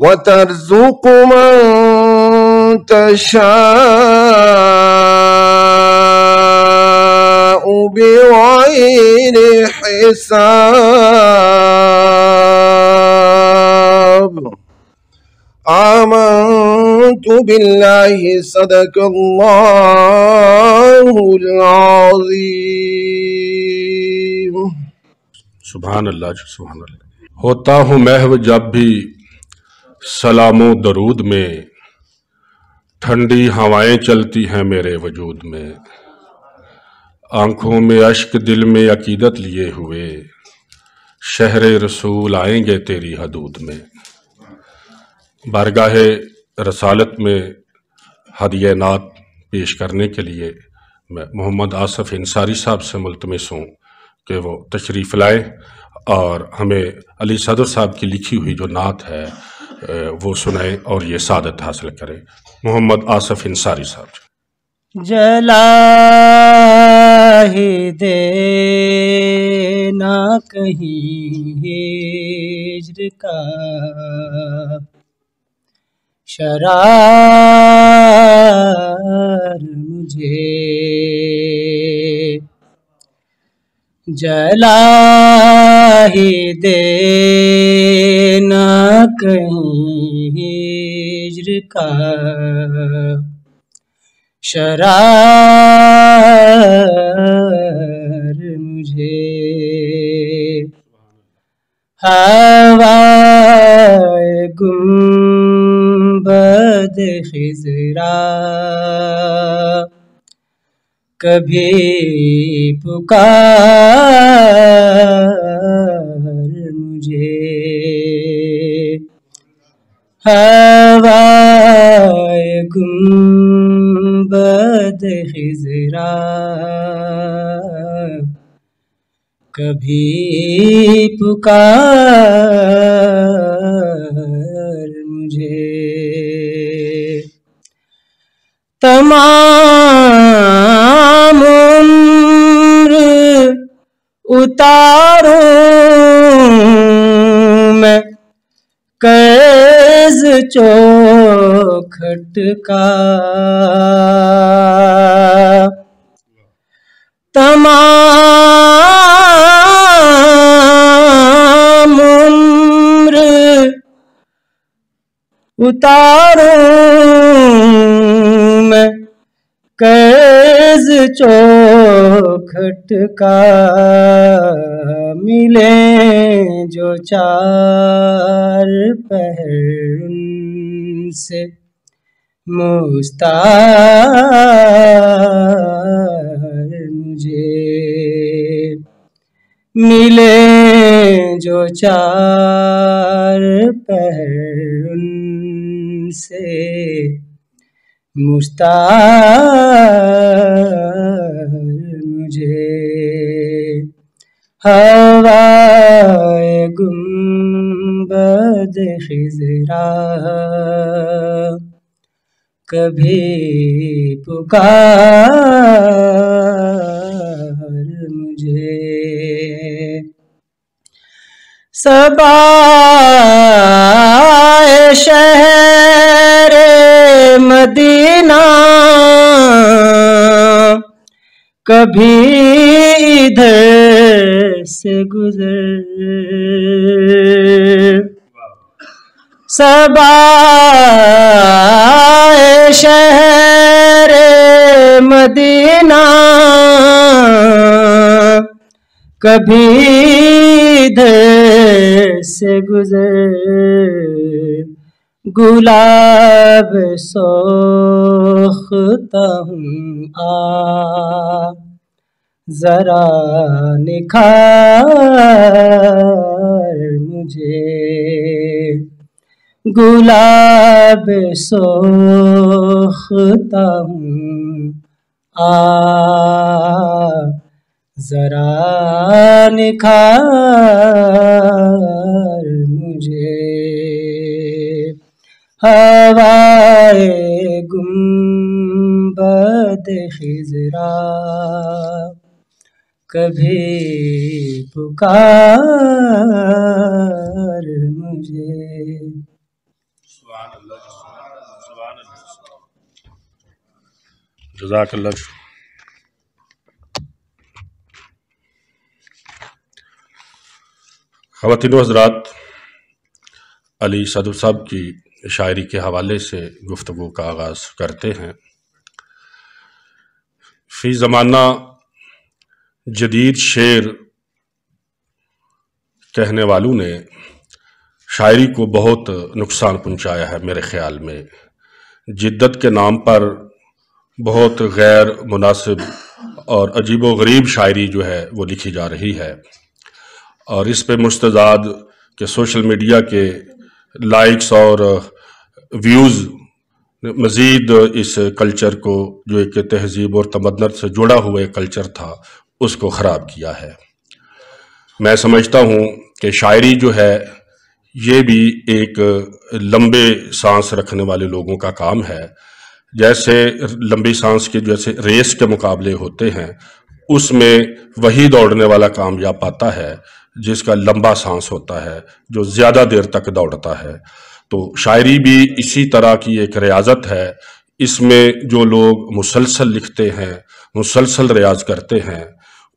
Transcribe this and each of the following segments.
وترزق من تشاء بغير حساب. آمنت بالله صدق الله العظيم. سبحان اللہ جی، سبحان اللہ. ہوتا ہوں محو جب بھی سلام و درود میں، ٹھنڈی ہوائیں چلتی ہیں میرے وجود میں. آنکھوں میں اشک، دل میں عقیدت لیے ہوئے، شہر رسول آئیں گے تیری حدود میں. بارگاہ رسالت میں ہدیہ نعت پیش کرنے کے لیے میں محمد آصف انصاری صاحب سے ملتمس ہوں کہ وہ تشریف لائیں اور ہمیں علی صدر صاحب کی لکھی ہوئی جو نعت ہے وہ سنائیں اور یہ سعادت حاصل کریں. محمد آصف انصاری صاحب. جلا ہی دینا کہیں ہجر کا شرار مجھے، جلا ہی دینا کہیں ہجر کا شرار مجھے. ہوائے گنبد خضرا کبھی پکار مجھے، ہوائے گنبد خضرا کبھی پکار مجھے. تمام عمر اتاروں میں قرض چوکھٹ کا، تمام عمر اتاروں میں قرض چوکھٹ کا. ملیں جو چار پہر ان سے مستعار مجھے، ملیں جو چار پہر ان سے مستعار مجھے. ہوائے گنبد خضرا کبھی پکار مجھے. صبائے شہر مدینہ کبھی ادھر سے گزر، صبائے شہر مدینہ کبھی ادھر سے گزر. گلاب سوختہ ہوں آ ذرا نکھار مجھے، گلاب سوختہ ہوں آ ذرا نکھار مجھے. ہوائے گنبد خضرا کبھی پکار مجھے. جزاک اللہ. خواتین و حضرات، علی صدر صاحب کی شاعری کے حوالے سے گفتگو کا آغاز کرتے ہیں. فی زمانہ جدید شعر کہنے والوں نے شاعری کو بہت نقصان پہنچایا ہے. میرے خیال میں جدت کے نام پر بہت غیر مناسب اور عجیب و غریب شاعری جو ہے وہ لکھی جا رہی ہے، اور اس پہ مستضاد کہ سوشل میڈیا کے لائکس اور ویوز مزید اس کلچر کو، جو ایک تہذیب اور تمدن سے جڑا ہوا ایک کلچر تھا، اس کو خراب کیا ہے. میں سمجھتا ہوں کہ شاعری جو ہے یہ بھی ایک لمبے سانس رکھنے والے لوگوں کا کام ہے. جیسے لمبی سانس کے جیسے ریس کے مقابلے ہوتے ہیں، اس میں وہی دوڑنے والا کامیاب پاتا ہے جس کا لمبا سانس ہوتا ہے، جو زیادہ دیر تک دوڑتا ہے. تو شاعری بھی اسی طرح کی ایک ریاضت ہے. اس میں جو لوگ مسلسل لکھتے ہیں، مسلسل ریاض کرتے ہیں،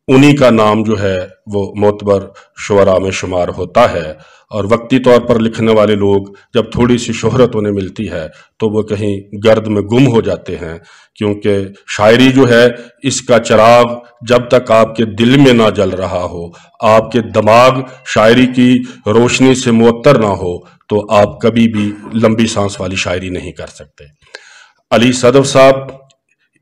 انہی کا نام جو ہے وہ معتبر شعراء میں شمار ہوتا ہے. اور وقتی طور پر لکھنے والے لوگ جب تھوڑی سی شہرت انہیں ملتی ہے تو وہ کہیں گرد میں گم ہو جاتے ہیں، کیونکہ شاعری جو ہے اس کا چراغ جب تک آپ کے دل میں نہ جل رہا ہو، آپ کے دماغ شاعری کی روشنی سے معطر نہ ہو، تو آپ کبھی بھی لمبی سانس والی شاعری نہیں کر سکتے. علی صدر صاحب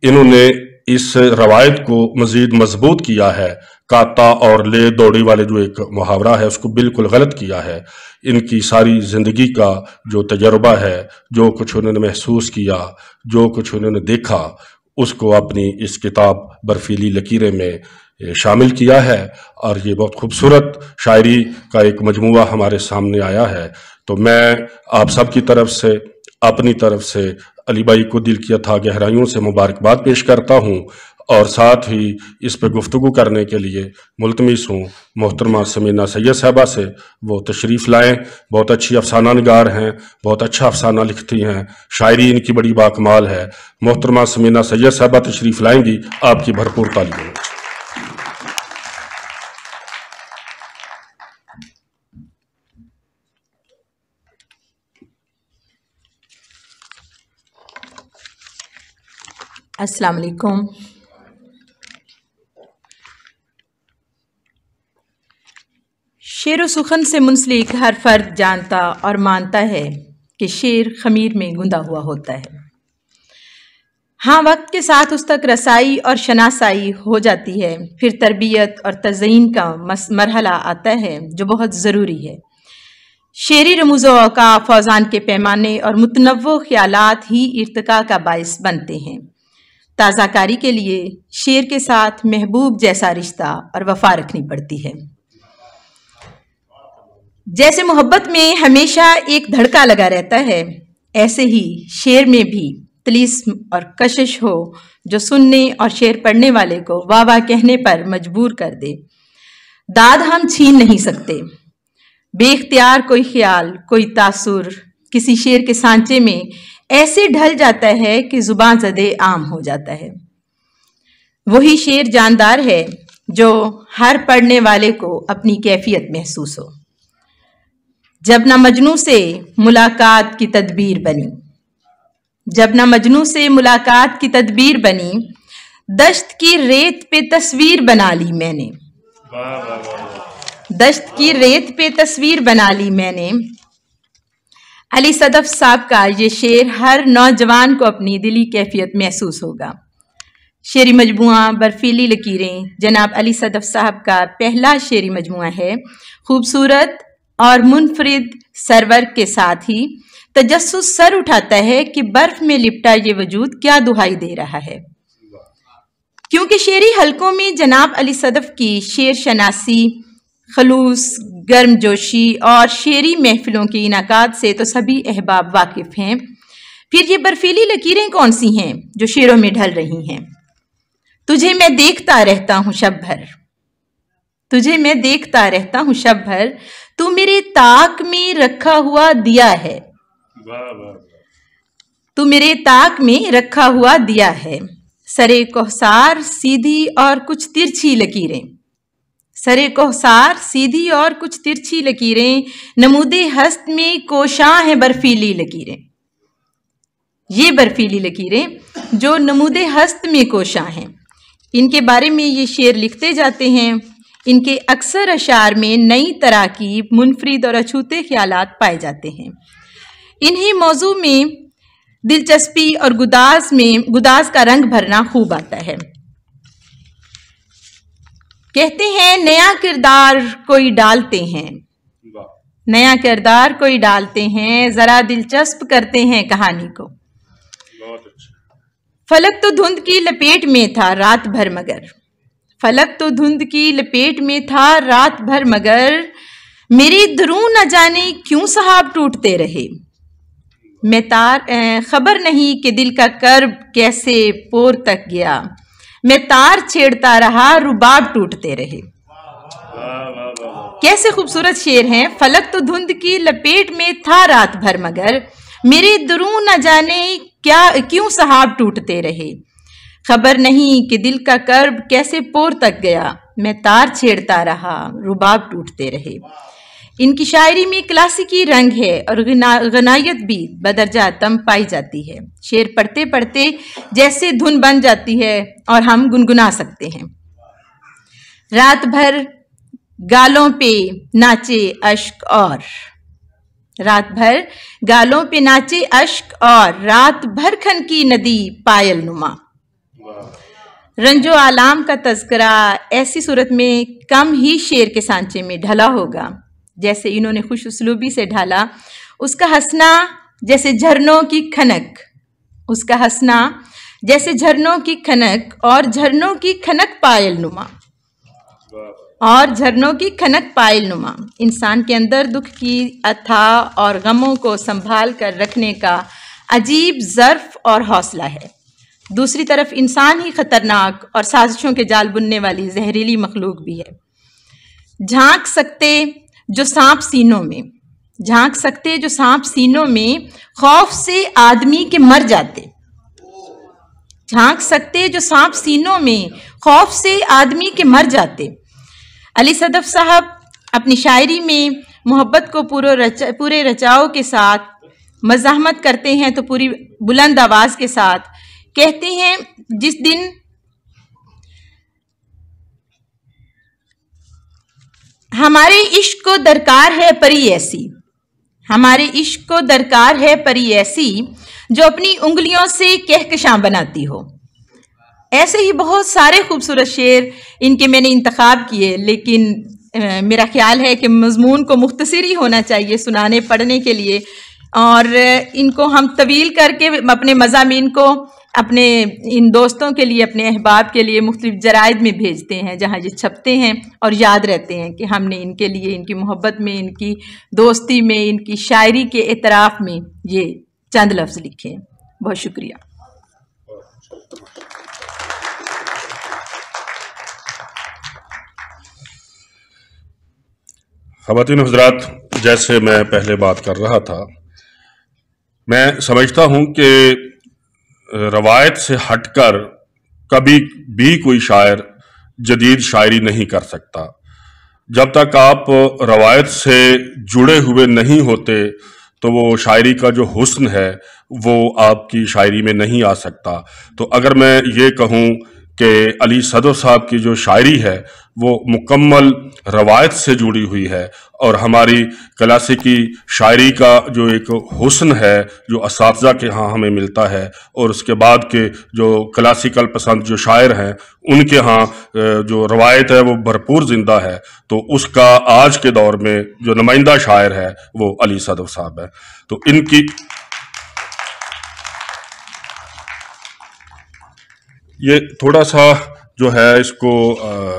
انہوں نے اس روایت کو مزید مضبوط کیا ہے. کاتا اور لے دوڑی والے جو ایک محاورہ ہے، اس کو بالکل غلط کیا ہے. ان کی ساری زندگی کا جو تجربہ ہے، جو کچھ انہوں نے محسوس کیا، جو کچھ انہوں نے دیکھا، اس کو اپنی اس کتاب برفیلی لکیریں میں شامل کیا ہے. اور یہ بہت خوبصورت شاعری کا ایک مجموعہ ہمارے سامنے آیا ہے. تو میں آپ سب کی طرف سے، اپنی طرف سے علی بھائی کو دل کی اتھا گہرائیوں سے مبارکباد پیش کرتا ہوں، اور ساتھ ہی اس پہ گفتگو کرنے کے لیے ملتمس ہوں محترمہ سمینہ سید صاحبہ سے وہ تشریف لائیں. بہت اچھی افسانہ نگار ہیں، بہت اچھا افسانہ لکھتی ہیں، شاعری ان کی بڑی باکمال ہے. محترمہ سمینہ سید صاحبہ تشریف لائیں گی، آپ کی بھرپور تعلیم. السلام علیکم. شعر و سخن سے منسلک ہر فرد جانتا اور مانتا ہے کہ شعر خمیر میں گندا ہوا ہوتا ہے. ہاں، وقت کے ساتھ اس تک رسائی اور شناسائی ہو جاتی ہے، پھر تربیت اور تزئین کا مرحلہ آتا ہے جو بہت ضروری ہے. شعری رموز و اوقاف، فوزان کے پیمانے اور متنوع خیالات ہی ارتقاء کا باعث بنتے ہیں. تازہ کاری کے لیے شعر کے ساتھ محبوب جیسا رشتہ اور وفا رکھنی پڑتی ہے. جیسے محبت میں ہمیشہ ایک دھڑکا لگا رہتا ہے، ایسے ہی شعر میں بھی طلسم اور کشش ہو جو سننے اور شعر پڑھنے والے کو واہ واہ کہنے پر مجبور کر دے. داد ہم چھین نہیں سکتے. بے اختیار کوئی خیال، کوئی تاثر کسی شعر کے سانچے میں ایسے ڈھل جاتا ہے کہ زبان زدے عام ہو جاتا ہے. وہی شعر جاندار ہے جو ہر پڑھنے والے کو اپنی کیفیت محسوس ہو. جب نہ مجنوں سے ملاقات کی تدبیر بنی، جب نہ مجنوں سے ملاقات کی تدبیر بنی، دشت کی ریت پہ تصویر بنا لی میں نے. دشت کی ریت پہ تصویر بنا لی میں نے. علی صدف صاحب کا یہ شعر ہر نوجوان کو اپنی دلی کیفیت محسوس ہوگا. شعری مجموعہ برفیلی لکیریں جناب علی صدف صاحب کا پہلا شعری مجموعہ ہے. خوبصورت اور منفرد سرور کے ساتھ ہی تجسس سر اٹھاتا ہے کہ برف میں لپٹا یہ وجود کیا دہائی دے رہا ہے. کیونکہ شعری حلقوں میں جناب علی صدف کی شعر شناسی، خلوص، گرم جوشی اور شعری محفلوں کے انعقاد سے تو سبھی احباب واقف ہیں. پھر یہ برفیلی لکیریں کون سی ہیں جو شعروں میں ڈھل رہی ہیں؟ تجھے میں دیکھتا رہتا ہوں شب بھر، تجھے میں دیکھتا رہتا ہوں شب بھر، تو میرے طاق میں رکھا ہوا دیا ہے. تو میرے طاق میں رکھا ہوا دیا ہے، سرے کوہسار سیدھی اور کچھ ترچھی لکیریں، سرے کوہسار سیدھی اور کچھ ترچھی لکیریں، نمود ہست میں کوشاں ہیں برفیلی لکیریں۔ یہ برفیلی لکیریں جو نمود ہست میں کوشاں ہیں، ان کے بارے میں یہ شعر لکھتے جاتے ہیں۔ ان کے اکثر اشعار میں نئی تراکیب، منفرد اور اچھوتے خیالات پائے جاتے ہیں۔ انہی موضوع میں دلچسپی اور گداز کا رنگ بھرنا خوب آتا ہے۔ کہتے ہیں نیا کردار کوئی ڈالتے ہیں، نیا کردار کوئی ڈالتے ہیں، ذرا دلچسپ کرتے ہیں کہانی کو۔ فلک تو دھند کی لپیٹ میں تھا رات بھر مگر، فلک تو دھند کی لپیٹ میں تھا رات بھر مگر، میری دروں نہ جانے کیوں صحاب ٹوٹتے رہے، میں خبر نہیں کہ دل کا کرب کیسے پور تک گیا، میں تار چھیڑتا رہا رباب ٹوٹتے رہے۔ کیسے خوبصورت شعر ہیں۔ فلک تو دھند کی لپیٹ میں تھا رات بھر مگر، میرے دروں نہ جانے کیوں صحاب ٹوٹتے رہے، خبر نہیں کہ دل کا کرب کیسے پور تک گیا، میں تار چھیڑتا رہا رباب ٹوٹتے رہے۔ ان کی شاعری میں کلاسیکی رنگ ہے اور غنائیت بھی بدرجہ تم پائی جاتی ہے۔ شعر پڑھتے پڑھتے جیسے دھن بن جاتی ہے اور ہم گنگنا سکتے ہیں۔ رات بھر گالوں پہ ناچے اشک اور، رات بھر گالوں پہ ناچے اشک اور، رات بھر کھن کی ندی پائل نما۔ رنج و آلام کا تذکرہ ایسی صورت میں کم ہی شعر کے سانچے میں ڈھلا ہوگا جیسے انہوں نے خوش اسلوبی سے ڈھالا۔ اس کا ہنسنا جیسے جھرنوں کی کھنک، اس کا ہنسنا جیسے جھرنوں کی کھنک، اور جھرنوں کی کھنک پائل نما، اور جھرنوں کی کھنک پائل نما۔ انسان کے اندر دکھ کی اتھاہ اور غموں کو سنبھال کر رکھنے کا عجیب ظرف اور حوصلہ ہے۔ دوسری طرف انسان ہی خطرناک اور سازشوں کے جال بننے والی زہریلی مخلوق بھی ہے۔ جھانک سکتے جو سانپ سینوں میں، جھانک سکتے جو سانپ سینوں میں، خوف سے آدمی کے مر جاتے، جھانک سکتے جو سانپ سینوں میں، خوف سے آدمی کے مر جاتے۔ علی صدف صاحب اپنی شاعری میں محبت کو پورے رچاؤ کے ساتھ مزاحمت کرتے ہیں تو پوری بلند آواز کے ساتھ کہتے ہیں، جس دن ہمارے عشق کو درکار ہے پری ایسی، ہمارے عشق کو درکار ہے پری ایسی، جو اپنی انگلیوں سے کہکشاں بناتی ہو۔ ایسے ہی بہت سارے خوبصورت شعر ان کے میں نے انتخاب کیے، لیکن میرا خیال ہے کہ مضمون کو مختصر ہی ہونا چاہیے سنانے پڑھنے کے لیے، اور ان کو ہم طویل کر کے اپنے مضامین کو اپنے ان دوستوں کے لیے، اپنے احباب کے لیے مختلف جرائد میں بھیجتے ہیں جہاں یہ چھپتے ہیں اور یاد رہتے ہیں کہ ہم نے ان کے لیے، ان کی محبت میں، ان کی دوستی میں، ان کی شاعری کے اعتراف میں یہ چند لفظ لکھے ہیں۔ بہت شکریہ۔ خواتین حضرات، جیسے میں پہلے بات کر رہا تھا، میں سمجھتا ہوں کہ روایت سے ہٹ کر کبھی بھی کوئی شاعر جدید شاعری نہیں کر سکتا۔ جب تک آپ روایت سے جڑے ہوئے نہیں ہوتے تو وہ شاعری کا جو حسن ہے وہ آپ کی شاعری میں نہیں آ سکتا۔ تو اگر میں یہ کہوں کہ علی صدف صاحب کی جو شاعری ہے وہ مکمل روایت سے جڑی ہوئی ہے، اور ہماری کلاسیکی شاعری کا جو ایک حسن ہے جو اساتذہ کے ہاں ہمیں ملتا ہے، اور اس کے بعد کے جو کلاسیکل پسند جو شاعر ہیں ان کے ہاں جو روایت ہے وہ بھرپور زندہ ہے، تو اس کا آج کے دور میں جو نمائندہ شاعر ہے وہ علی صدف صاحب ہے۔ تو ان کی یہ تھوڑا سا جو ہے اس کو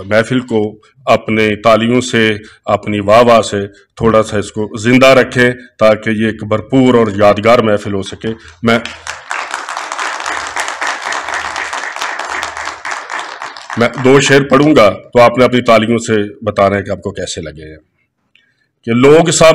محفل کو اپنے تالیوں سے، اپنی واہ واہ سے تھوڑا سا اس کو زندہ رکھیں تاکہ یہ ایک بھرپور اور یادگار محفل ہو سکے۔ میں دو شعر پڑھوں گا تو آپ نے اپنی تالیوں سے بتانا ہے کہ آپ کو کیسے لگے ہیں۔ کہ لوگ سب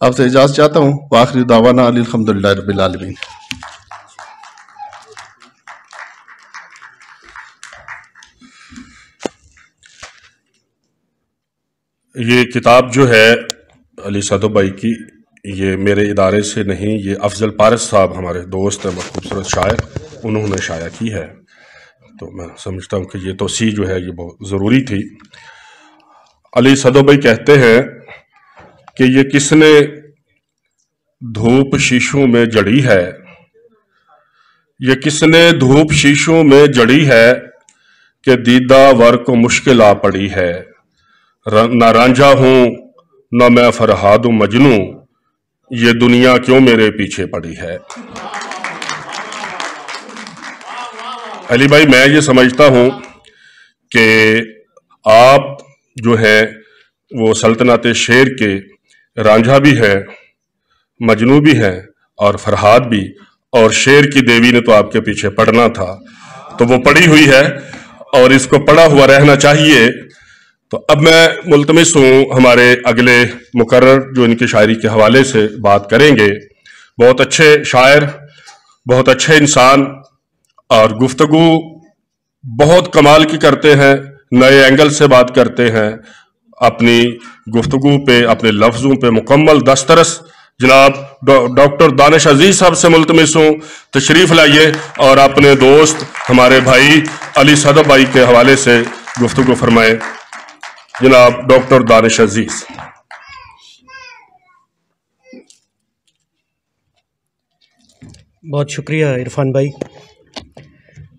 آپ سے اجازت چاہتا ہوں. وآخر دعوانا الحمدللہ رب العالمین. یہ کتاب جو ہے علی صدف بھائی کی، یہ میرے ادارے سے نہیں، یہ افضل پارس صاحب ہمارے دوست ہیں، بہت خوبصورت شاعر، انہوں نے شائع کی ہے. تو میں سمجھتا ہوں کہ یہ توسیع جو ہے یہ بہت ضروری تھی. علی صدف بھائی کہتے ہیں کہ یہ کس نے دھوپ شیشوں میں جڑی ہے، یہ کس نے دھوپ شیشوں میں جڑی ہے کہ دیدہ ور کو مشکل آ پڑی ہے. نہ رانجھا ہوں نہ میں فرہاد مجنوں، یہ دنیا کیوں میرے پیچھے پڑی ہے. علی بھائی میں یہ سمجھتا ہوں کہ آپ جو ہے وہ سلطنت شعر کے رانجھا بھی ہے، مجنوں بھی ہے اور فرہاد بھی، اور شعر کی دیوی نے تو آپ کے پیچھے پڑنا تھا، تو وہ پڑی ہوئی ہے اور اس کو پڑا ہوا رہنا چاہیے. تو اب میں ملتمس ہوں ہمارے اگلے مقرر جو ان کی شاعری کے حوالے سے بات کریں گے. بہت اچھے شاعر، بہت اچھے انسان، اور گفتگو بہت کمال کی کرتے ہیں، نئے اینگل سے بات کرتے ہیں. اپنی گفتگو پہ، اپنے لفظوں پہ مکمل دسترس. جناب ڈاکٹر دانش عزیز صاحب سے ملتمس ہوں تشریف لائیے اور اپنے دوست ہمارے بھائی علی صدف بھائی کے حوالے سے گفتگو فرمائیں. جناب ڈاکٹر دانش عزیز. بہت شکریہ عرفان بھائی.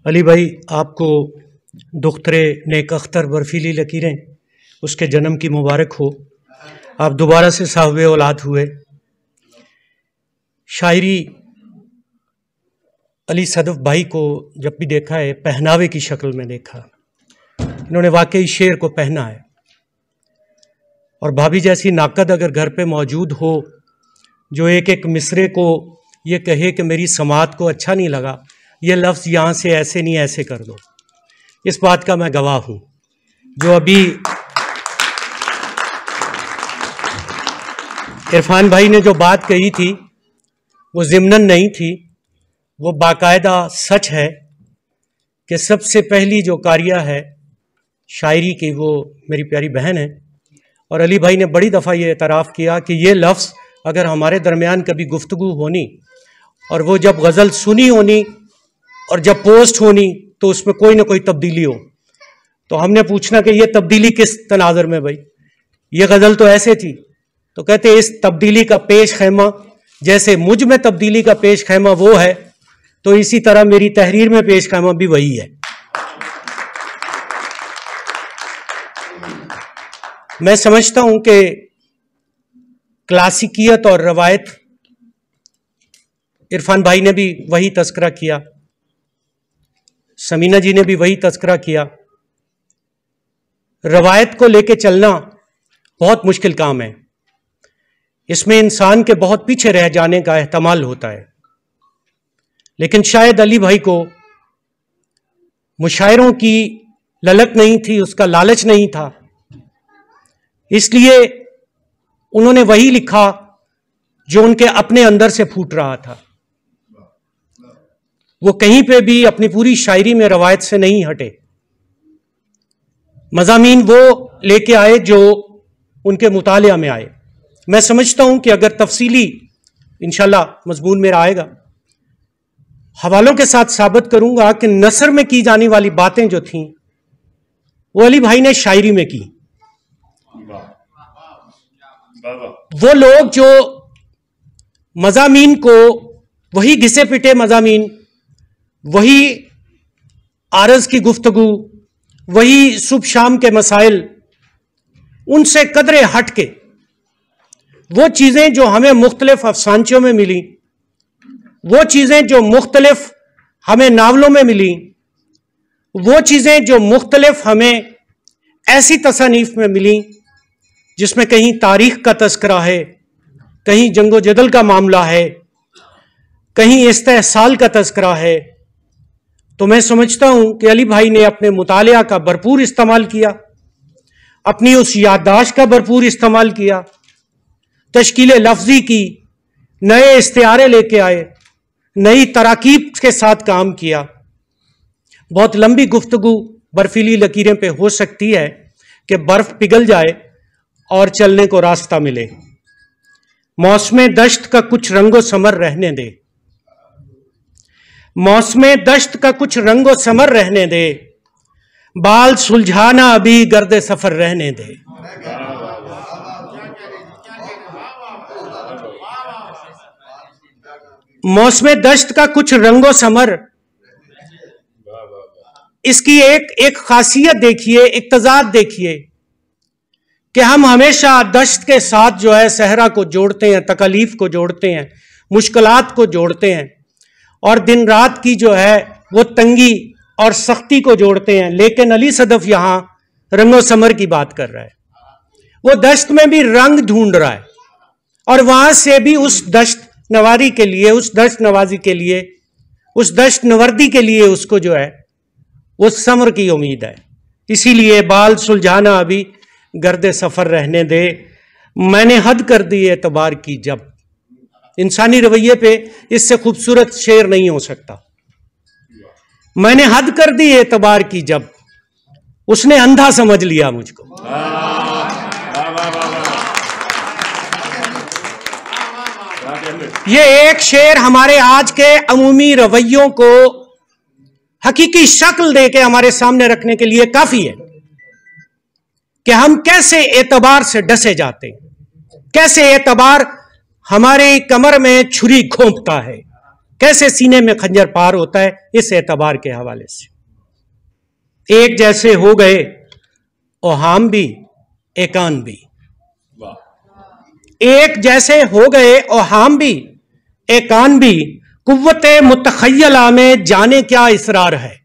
علی بھائی، آپ کو دختر نیک اختر برفیلی لکیریں اس کے جنم کی مبارک ہو. آپ دوبارہ سے صاحب اولاد ہوئے. شاعری علی صدف بھائی کو جب بھی دیکھا ہے پہناوے کی شکل میں دیکھا. انہوں نے واقعی شعر کو پہنا ہے، اور بھابھی جیسی ناقد اگر گھر پہ موجود ہو جو ایک ایک مصرے کو یہ کہے کہ میری سماعت کو اچھا نہیں لگا، یہ لفظ یہاں سے ایسے نہیں ایسے کر دو، اس بات کا میں گواہ ہوں. جو ابھی عرفان بھائی نے جو بات کہی تھی وہ ضمناً نہیں تھی، وہ باقاعدہ سچ ہے کہ سب سے پہلی جو کاریہ ہے شاعری کی وہ میری پیاری بہن ہے. اور علی بھائی نے بڑی دفعہ یہ اعتراف کیا کہ یہ لفظ اگر ہمارے درمیان کبھی گفتگو ہونی اور وہ جب غزل سنی ہونی اور جب پوسٹ ہونی تو اس میں کوئی نہ کوئی تبدیلی ہو، تو ہم نے پوچھنا کہ یہ تبدیلی کس تناظر میں بھائی؟ یہ غزل تو ایسے تھی. تو کہتے اس تبدیلی کا پیش خیمہ جیسے مجھ میں تبدیلی کا پیش خیمہ وہ ہے، تو اسی طرح میری تحریر میں پیش خیمہ بھی وہی ہے. میں سمجھتا ہوں کہ کلاسیکیت اور روایت، عرفان بھائی نے بھی وہی تذکرہ کیا، سمینہ جی نے بھی وہی تذکرہ کیا. روایت کو لے کے چلنا بہت مشکل کام ہے. اس میں انسان کے بہت پیچھے رہ جانے کا احتمال ہوتا ہے. لیکن شاید علی بھائی کو مشاعروں کی للک نہیں تھی، اس کا لالچ نہیں تھا، اس لیے انہوں نے وہی لکھا جو ان کے اپنے اندر سے پھوٹ رہا تھا. وہ کہیں پہ بھی اپنی پوری شاعری میں روایت سے نہیں ہٹے. مضامین وہ لے کے آئے جو ان کے مطالعہ میں آئے. میں سمجھتا ہوں کہ اگر تفصیلی انشاءاللہ مضمون میرا آئے گا حوالوں کے ساتھ ثابت کروں گا کہ نثر میں کی جانے والی باتیں جو تھیں وہ علی بھائی نے شاعری میں کی. وہ لوگ جو مضامین کو وہی گھسے پٹے مضامین، وہی عارض کی گفتگو، وہی صبح شام کے مسائل، ان سے قدرے ہٹ کے وہ چیزیں جو ہمیں مختلف افسانچوں میں ملی، وہ چیزیں جو مختلف ہمیں ناولوں میں ملی، وہ چیزیں جو مختلف ہمیں ایسی تصانیف میں ملی جس میں کہیں تاریخ کا تذکرہ ہے، کہیں جنگ و جدل کا معاملہ ہے، کہیں استحصال کا تذکرہ ہے. تو میں سمجھتا ہوں کہ علی بھائی نے اپنے مطالعہ کا بھرپور استعمال کیا، اپنی اس یادداشت کا بھرپور استعمال کیا. تشکیل لفظی کی، نئے استعارے لے کے آئے، نئی تراکیب کے ساتھ کام کیا. بہت لمبی گفتگو برفیلی لکیریں پہ ہو سکتی ہے کہ برف پگھل جائے اور چلنے کو راستہ ملے. موسم دشت کا کچھ رنگ و سمر رہنے دے، موسم دشت کا کچھ رنگ و سمر رہنے دے، بال سلجھانا ابھی گرد سفر رہنے دے. موسم دشت کا کچھ رنگ و سمر، اس کی ایک خاصیت دیکھیے، ایک تضاد دیکھیے کہ ہم ہمیشہ دشت کے ساتھ جو ہے صحرا کو جوڑتے ہیں، تکالیف کو جوڑتے ہیں، مشکلات کو جوڑتے ہیں، اور دن رات کی جو ہے وہ تنگی اور سختی کو جوڑتے ہیں. لیکن علی صدف یہاں رنگ و سمر کی بات کر رہا ہے. وہ دشت میں بھی رنگ ڈھونڈ رہا ہے اور وہاں سے بھی اس دشت نواری کے لیے، اس دشت نوازی کے لیے، اس دشت نوردی کے لیے اس کو جو ہے وہ سمر کی امید ہے. اسی لیے بال سلجھانا ابھی گرد سفر رہنے دے، میں نے حد کر دی اعتبار کی جب. انسانی رویے پہ اس سے خوبصورت شعر نہیں ہو سکتا. میں نے حد کر دی اعتبار کی جب، اس نے اندھا سمجھ لیا مجھ کو. یہ ایک شعر ہمارے آج کے عمومی رویوں کو حقیقی شکل دے کے ہمارے سامنے رکھنے کے لیے کافی ہے کہ ہم کیسے اعتبار سے ڈسے جاتے ہیں، کیسے اعتبار ہمارے کمر میں چھری گھونپتا ہے، کیسے سینے میں خنجر پار ہوتا ہے اس اعتبار کے حوالے سے. ایک جیسے ہو گئے اوہام بھی ایکان بھی، ایک جیسے ہو گئے اوہام بھی ایکان بھی، قوت متخیلہ میں جانے کیا اسرار ہے.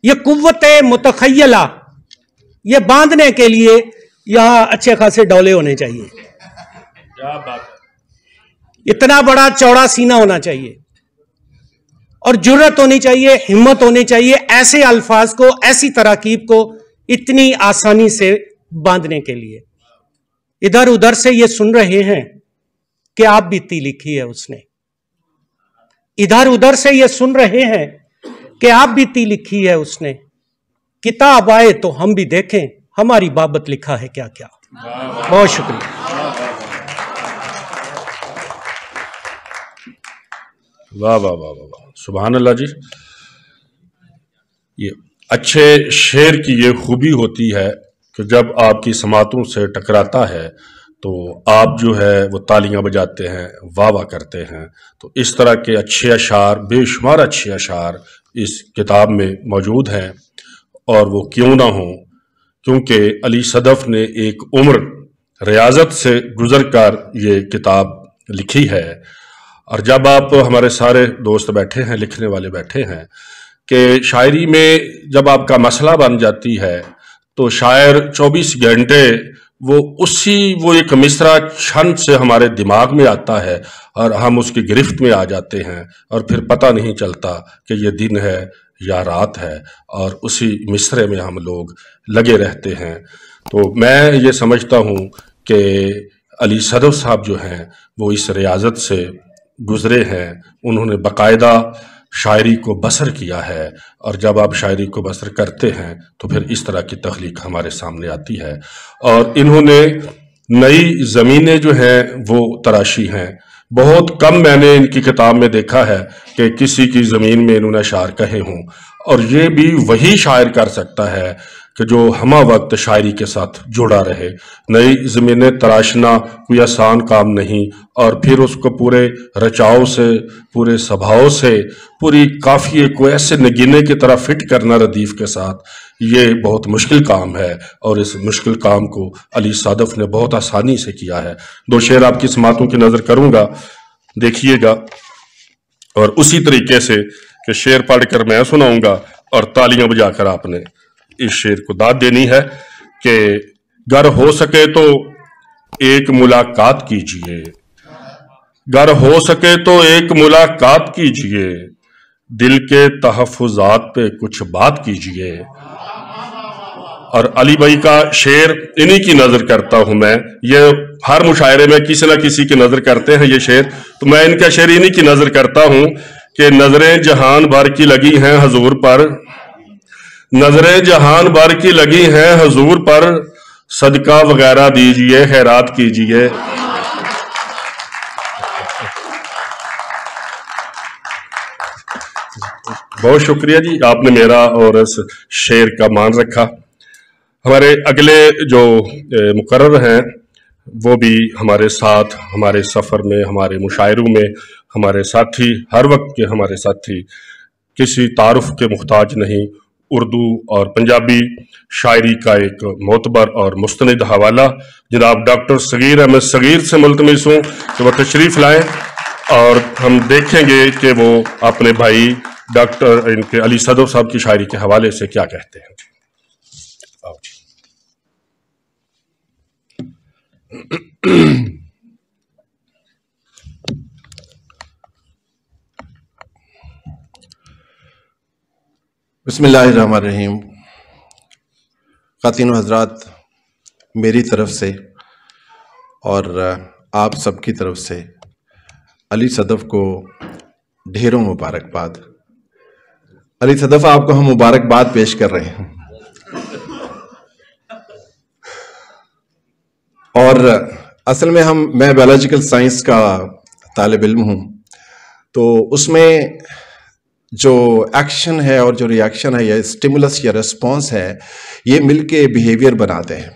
یہ قوت متخیلہ، یہ باندھنے کے لیے یہاں اچھے خاصے ڈولے ہونے چاہیے، اتنا بڑا چوڑا سینہ ہونا چاہیے اور جرت ہونی چاہیے، ہمت ہونی چاہیے ایسے الفاظ کو، ایسی تراکیب کو اتنی آسانی سے باندھنے کے لیے. ادھر ادھر سے یہ سن رہے ہیں کہ آپ بیتی لکھی ہے اس نے، ادھر ادھر سے یہ سن رہے ہیں کہ آپ بیتی لکھی ہے اس نے. کتاب آئے تو ہم بھی دیکھیں ہماری بابت لکھا ہے کیا کیا. بہت شکریہ. واہ واہ واہ واہ، سبحان اللہ جی. یہ اچھے شعر کی یہ خوبی ہوتی ہے کہ جب آپ کی سماعتوں سے ٹکراتا ہے تو آپ جو ہے وہ تالیاں بجاتے ہیں، واہ واہ کرتے ہیں. تو اس طرح کے اچھے اشعار، بے شمار اچھے اشعار اس کتاب میں موجود ہیں، اور وہ کیوں نہ ہوں، کیونکہ علی صدف نے ایک عمر ریاضت سے گزر کر یہ کتاب لکھی ہے. اور جب آپ ہمارے سارے دوست بیٹھے ہیں، لکھنے والے بیٹھے ہیں، کہ شاعری میں جب آپ کا مسئلہ بن جاتی ہے تو شاعر 24 گھنٹے وہ ایک مصرع چھن سے ہمارے دماغ میں آتا ہے اور ہم اس کی گرفت میں آ جاتے ہیں، اور پھر پتہ نہیں چلتا کہ یہ دن ہے یا رات ہے، اور اسی مصرعے میں ہم لوگ لگے رہتے ہیں. تو میں یہ سمجھتا ہوں کہ علی صدف صاحب جو ہیں وہ اس ریاضت سے گزرے ہیں، انہوں نے باقاعدہ شاعری کو بسر کیا ہے، اور جب آپ شاعری کو بسر کرتے ہیں تو پھر اس طرح کی تخلیق ہمارے سامنے آتی ہے. اور انہوں نے نئی زمینیں جو ہیں وہ تراشی ہیں. بہت کم میں نے ان کی کتاب میں دیکھا ہے کہ کسی کی زمین میں انہوں نے اشعار کہے ہوں، اور یہ بھی وہی شاعر کر سکتا ہے کہ جو ہمہ وقت شاعری کے ساتھ جڑا رہے. نئی زمینیں تراشنا کوئی آسان کام نہیں، اور پھر اس کو پورے رچاؤ سے، پورے سبھاؤ سے، پوری قافیے کو ایسے نگینے کی طرح فٹ کرنا ردیف کے ساتھ، یہ بہت مشکل کام ہے، اور اس مشکل کام کو علی صدف نے بہت آسانی سے کیا ہے. 2 شعر آپ کی سماعتوں کی نظر کروں گا، دیکھیے گا، اور اسی طریقے سے کہ شعر پڑھ کر میں سناؤں گا اور تالیاں بجا کر آپ نے اس شعر کو داد دینی ہے کہ گر ہو سکے تو ایک ملاقات کیجئے، گر ہو سکے تو ایک ملاقات کیجئے، دل کے تحفظات پہ کچھ بات کیجئے، اور علی بھائی کا شعر انہی کی نظر کرتا ہوں میں. یہ ہر مشاعرے میں کسی نہ کسی کی نظر کرتے ہیں یہ شعر, تو میں ان کا شعر انہی کی نظر کرتا ہوں کہ نظریں جہان بھر کی لگی ہیں حضور پر, نظریں جہان بھر کی لگی ہیں حضور پر, صدقہ وغیرہ دیجئے خیرات کیجئے. بہت شکریہ جی, آپ نے میرا اور اس شعر کا مان رکھا. ہمارے اگلے جو مقرر ہیں وہ بھی ہمارے ساتھ ہمارے سفر میں, ہمارے مشاعروں میں ہمارے ساتھی, ہر وقت کے ہمارے ساتھی, کسی تعارف کے محتاج نہیں. اردو اور پنجابی شاعری کا ایک معتبر اور مستند حوالہ جناب ڈاکٹر صغیر احمد صغیر سے ملتمس ہوں کہ وہ تشریف لائیں, اور ہم دیکھیں گے کہ وہ اپنے بھائی ڈاکٹر ان کے علی صدف صاحب کی شاعری کے حوالے سے کیا کہتے ہیں. بسم اللہ الرحمن الرحیم. خواتین و حضرات, میری طرف سے اور آپ سب کی طرف سے علی صدف کو ڈھیروں مبارکباد. علی صدف, آپ کو ہم مبارکباد پیش کر رہے ہیں. اور اصل میں میں بایولوجیکل سائنس کا طالب علم ہوں, تو اس میں جو ایکشن ہے اور جو ری ایکشن ہے, یا اسٹیمولس یا ریسپانس ہے, یہ مل کے بیہیویئر بناتے ہیں.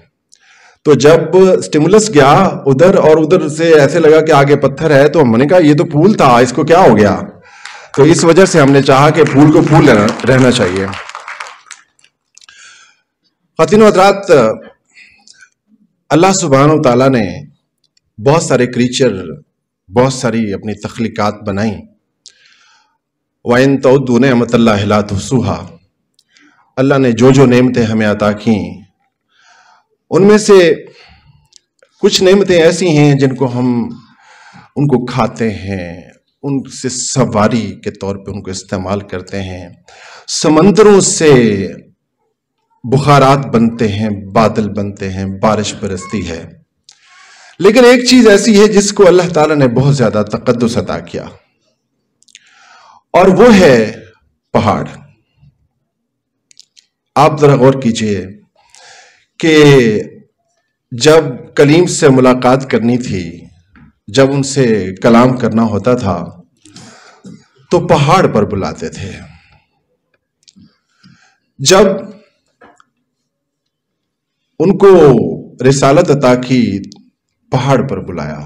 تو جب اسٹیمولس گیا ادھر اور ادھر سے ایسے لگا کہ آگے پتھر ہے, تو ہم نے کہا یہ تو پھول تھا, اس کو کیا ہو گیا. تو اس وجہ سے ہم نے چاہا کہ پھول کو پھول رہنا چاہیے. خواتین و حضرات, اللہ سبحانہ و تعالیٰ نے بہت سارے کریچر, بہت ساری اپنی تخلیقات بنائیں. وَإِن تَعُدُّوا نِعْمَتَ اللَّهِ لَا تُحْصُوهَا, اللہ نے جو نعمتیں ہمیں عطا کیں, ان میں سے کچھ نعمتیں ایسی ہیں جن کو ہم ان کو کھاتے ہیں, ان سے سواری کے طور پہ ان کو استعمال کرتے ہیں. سمندروں سے بخارات بنتے ہیں, بادل بنتے ہیں, بارش برستی ہے. لیکن ایک چیز ایسی ہے جس کو اللہ تعالیٰ نے بہت زیادہ تقدس عطا کیا, اور وہ ہے پہاڑ. آپ ذرا غور کیجئے کہ جب کلیم سے ملاقات کرنی تھی, جب ان سے کلام کرنا ہوتا تھا, تو پہاڑ پر بلاتے تھے. جب ان کو رسالت عطا کی, پہاڑ پر بلایا.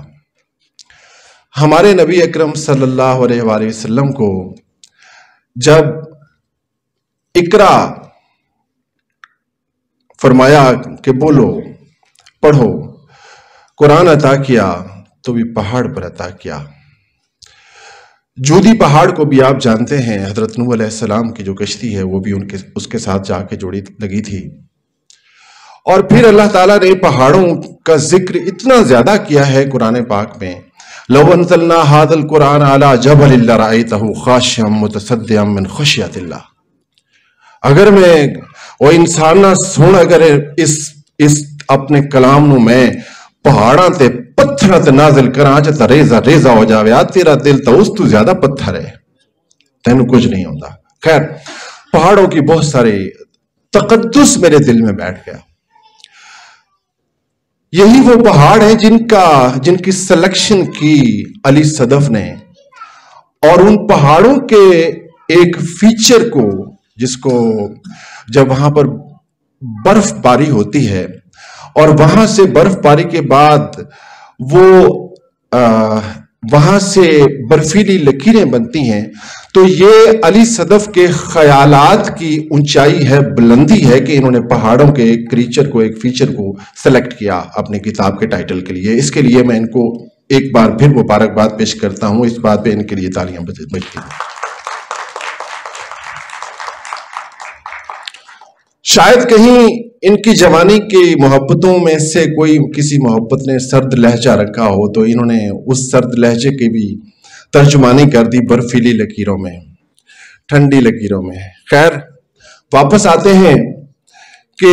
ہمارے نبی اکرم صلی اللہ علیہ وآلہ وسلم کو جب اقرا فرمایا کہ بولو, پڑھو, قرآن عطا کیا, تو بھی پہاڑ پر عطا کیا. جودی پہاڑ کو بھی آپ جانتے ہیں, حضرت نوح علیہ السلام کی جو کشتی ہے وہ بھی اس کے ساتھ جا کے جوڑی لگی تھی. اور پھر اللہ تعالیٰ نے پہاڑوں کا ذکر اتنا زیادہ کیا ہے قرآن پاک میں, لو انزلنا هذا القرآن على جبل لرأيته خاشعا متصدعا من خشية اللہ. اگر میں وہ انسان نہ سن, اگر اس اپنے کلام نو میں پہاڑاں تے پتھراں تے نازل کراں تے ریزا ہو جاوے, تیرا دل تو اس تو زیادہ پتھر ہے, تینوں کچھ نہیں ہوتا. خیر, پہاڑوں کی بہت سارے تقدس میرے دل میں بیٹھ گیا. یہی وہ پہاڑ ہیں جن کی سلیکشن کی علی صدف نے, اور ان پہاڑوں کے ایک فیچر کو, جس کو جب وہاں پر برف باری ہوتی ہے اور وہاں سے برف باری کے بعد وہ وہاں سے برفیلی لکیریں بنتی ہیں, تو یہ علی صدف کے خیالات کی اونچائی ہے, بلندی ہے کہ انہوں نے پہاڑوں کے ایک کریچر کو, ایک فیچر کو سلیکٹ کیا اپنی کتاب کے ٹائٹل کے لیے. اس کے لیے میں ان کو ایک بار پھر مبارکباد پیش کرتا ہوں. اس بات پہ ان کے لیے تالیاں بجتی ہیں. شاید کہیں ان کی جوانی کی محبتوں میں سے کوئی کسی محبت نے سرد لہجہ رکھا ہو, تو انہوں نے اس سرد لہجے کی بھی ترجمانی کر دی برفیلی لکیروں میں, ٹھنڈی لکیروں میں. خیر, واپس آتے ہیں کہ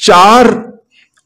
4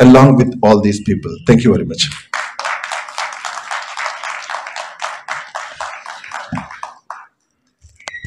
along with all these people. Thank you very much.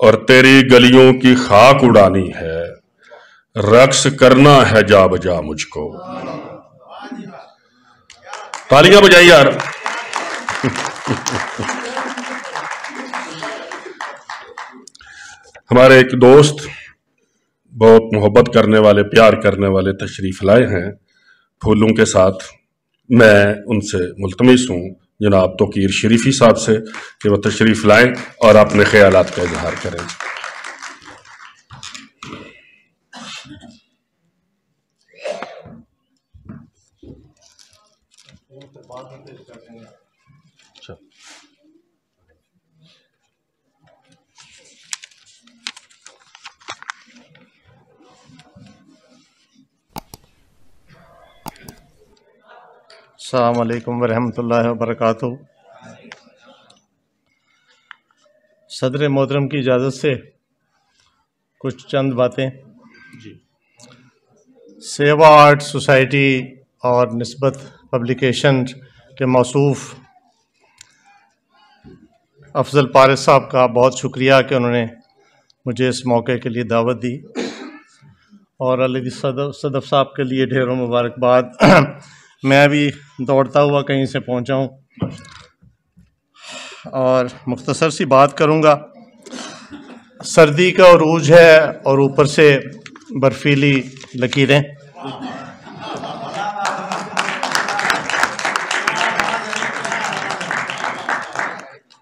اور تیری گلیوں کی خاک اڑانی ہے، رقص کرنا ہے جا بجا مجھ کو۔ تالیاں بجائی یار۔ ہمارے ایک دوست بہت محبت کرنے والے، پیار کرنے والے تشریف لائے ہیں پھولوں کے ساتھ۔ میں ان سے ملتمس ہوں جناب توقیر شریفی صاحب سے کہ وہ تشریف لائیں اور اپنے خیالات کا اظہار کریں۔ السلام علیکم ورحمۃ اللہ وبرکاتہ۔ صدر محترم کی اجازت سے کچھ چند باتیں۔ سیوا آرٹ سوسائٹی اور نسبت پبلیکیشن کے موصوف افضل پارس صاحب کا بہت شکریہ کہ انہوں نے مجھے اس موقع کے لیے دعوت دی، اور علی صدف صاحب کے لیے ڈھیروں مبارکباد۔ میں بھی دوڑتا ہوا کہیں سے پہنچا ہوں اور مختصر سی بات کروں گا۔ سردی کا عروج ہے اور اوپر سے برفیلی لکیریں۔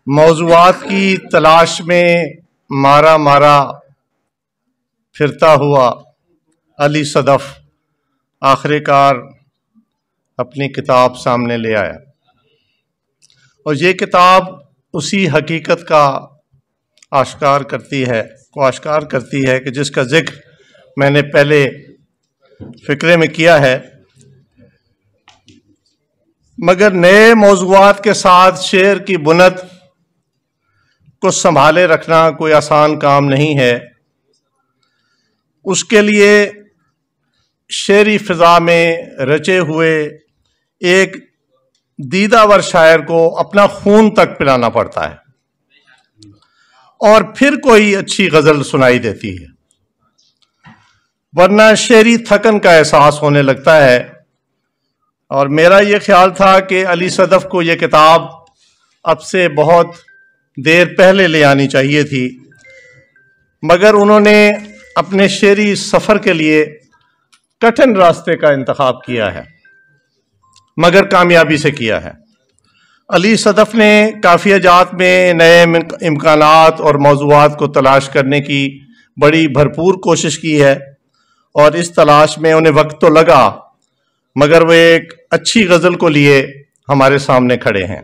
موضوعات کی تلاش میں مارا مارا پھرتا ہوا علی صدف آخر کار اپنی کتاب سامنے لے آیا، اور یہ کتاب اسی حقیقت کا آشکار کرتی ہے کہ جس کا ذکر میں نے پہلے فقرے میں کیا ہے۔ مگر نئے موضوعات کے ساتھ شعر کی بنت کو سنبھالے رکھنا کوئی آسان کام نہیں ہے۔ اس کے لیے شعری فضا میں رچے ہوئے ایک دیدہ ور شاعر کو اپنا خون تک پلانا پڑتا ہے، اور پھر کوئی اچھی غزل سنائی دیتی ہے، ورنہ شعری تھکن کا احساس ہونے لگتا ہے۔ اور میرا یہ خیال تھا کہ علی صدف کو یہ کتاب اب سے بہت دیر پہلے لے آنی چاہیے تھی، مگر انہوں نے اپنے شعری سفر کے لیے کٹھن راستے کا انتخاب کیا ہے، مگر کامیابی سے کیا ہے۔ علی صدف نے قافیہ جات میں نئے امکانات اور موضوعات کو تلاش کرنے کی بڑی بھرپور کوشش کی ہے، اور اس تلاش میں انہیں وقت تو لگا، مگر وہ ایک اچھی غزل کو لیے ہمارے سامنے کھڑے ہیں،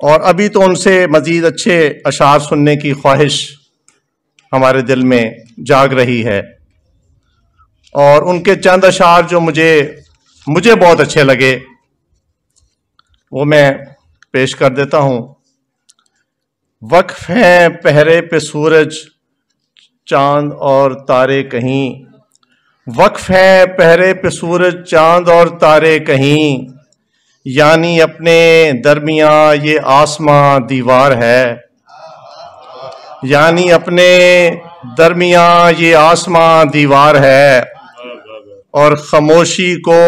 اور ابھی تو ان سے مزید اچھے اشعار سننے کی خواہش ہمارے دل میں جاگ رہی ہے۔ اور ان کے چند اشعار جو مجھے بہت اچھے لگے وہ میں پیش کر دیتا ہوں۔ وقف ہیں پہرے پہ سورج چاند اور تارے کہیں، وقف ہیں پہرے پہ سورج چاند اور تارے کہیں، یعنی اپنے درمیان یہ آسماں دیوار ہے، یعنی اپنے درمیان یہ آسماں دیوار ہے، اور خاموشی کو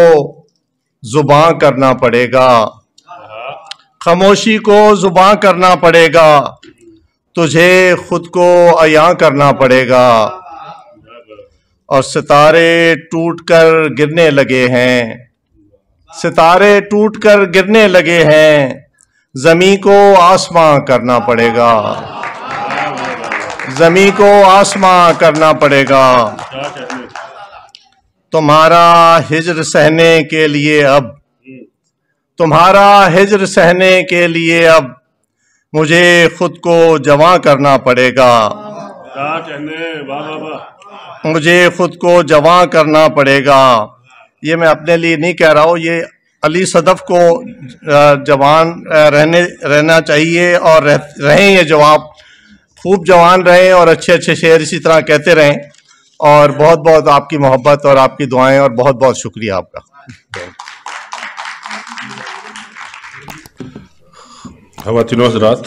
زباں کرنا پڑے گا، خاموشی کو زباں کرنا پڑے گا، تجھے خود کو عیاں کرنا پڑے گا، اور ستارے ٹوٹ کر گرنے لگے ہیں، ستارے ٹوٹ کر گرنے لگے ہیں، زمیں کو آسماں کرنا پڑے گا، زمیں کو آسماں کرنا پڑے گا۔ تمہارا ہجر سہنے کے لیے اب، تمہارا ہجر سہنے کے لیے اب مجھے خود کو جواں کرنا پڑے گا، مجھے خود کو جواں کرنا پڑے گا۔ یہ میں اپنے لیے نہیں کہہ رہا ہوں، یہ علی صدف کو جوان رہنا چاہیے، اور رہیں یہ جواب خوب جوان رہیں اور اچھے اچھے شعر اسی طرح کہتے رہیں۔ اور بہت بہت آپ کی محبت اور آپ کی دعائیں، اور بہت بہت شکریہ آپ کا۔ خواتین و حضرات،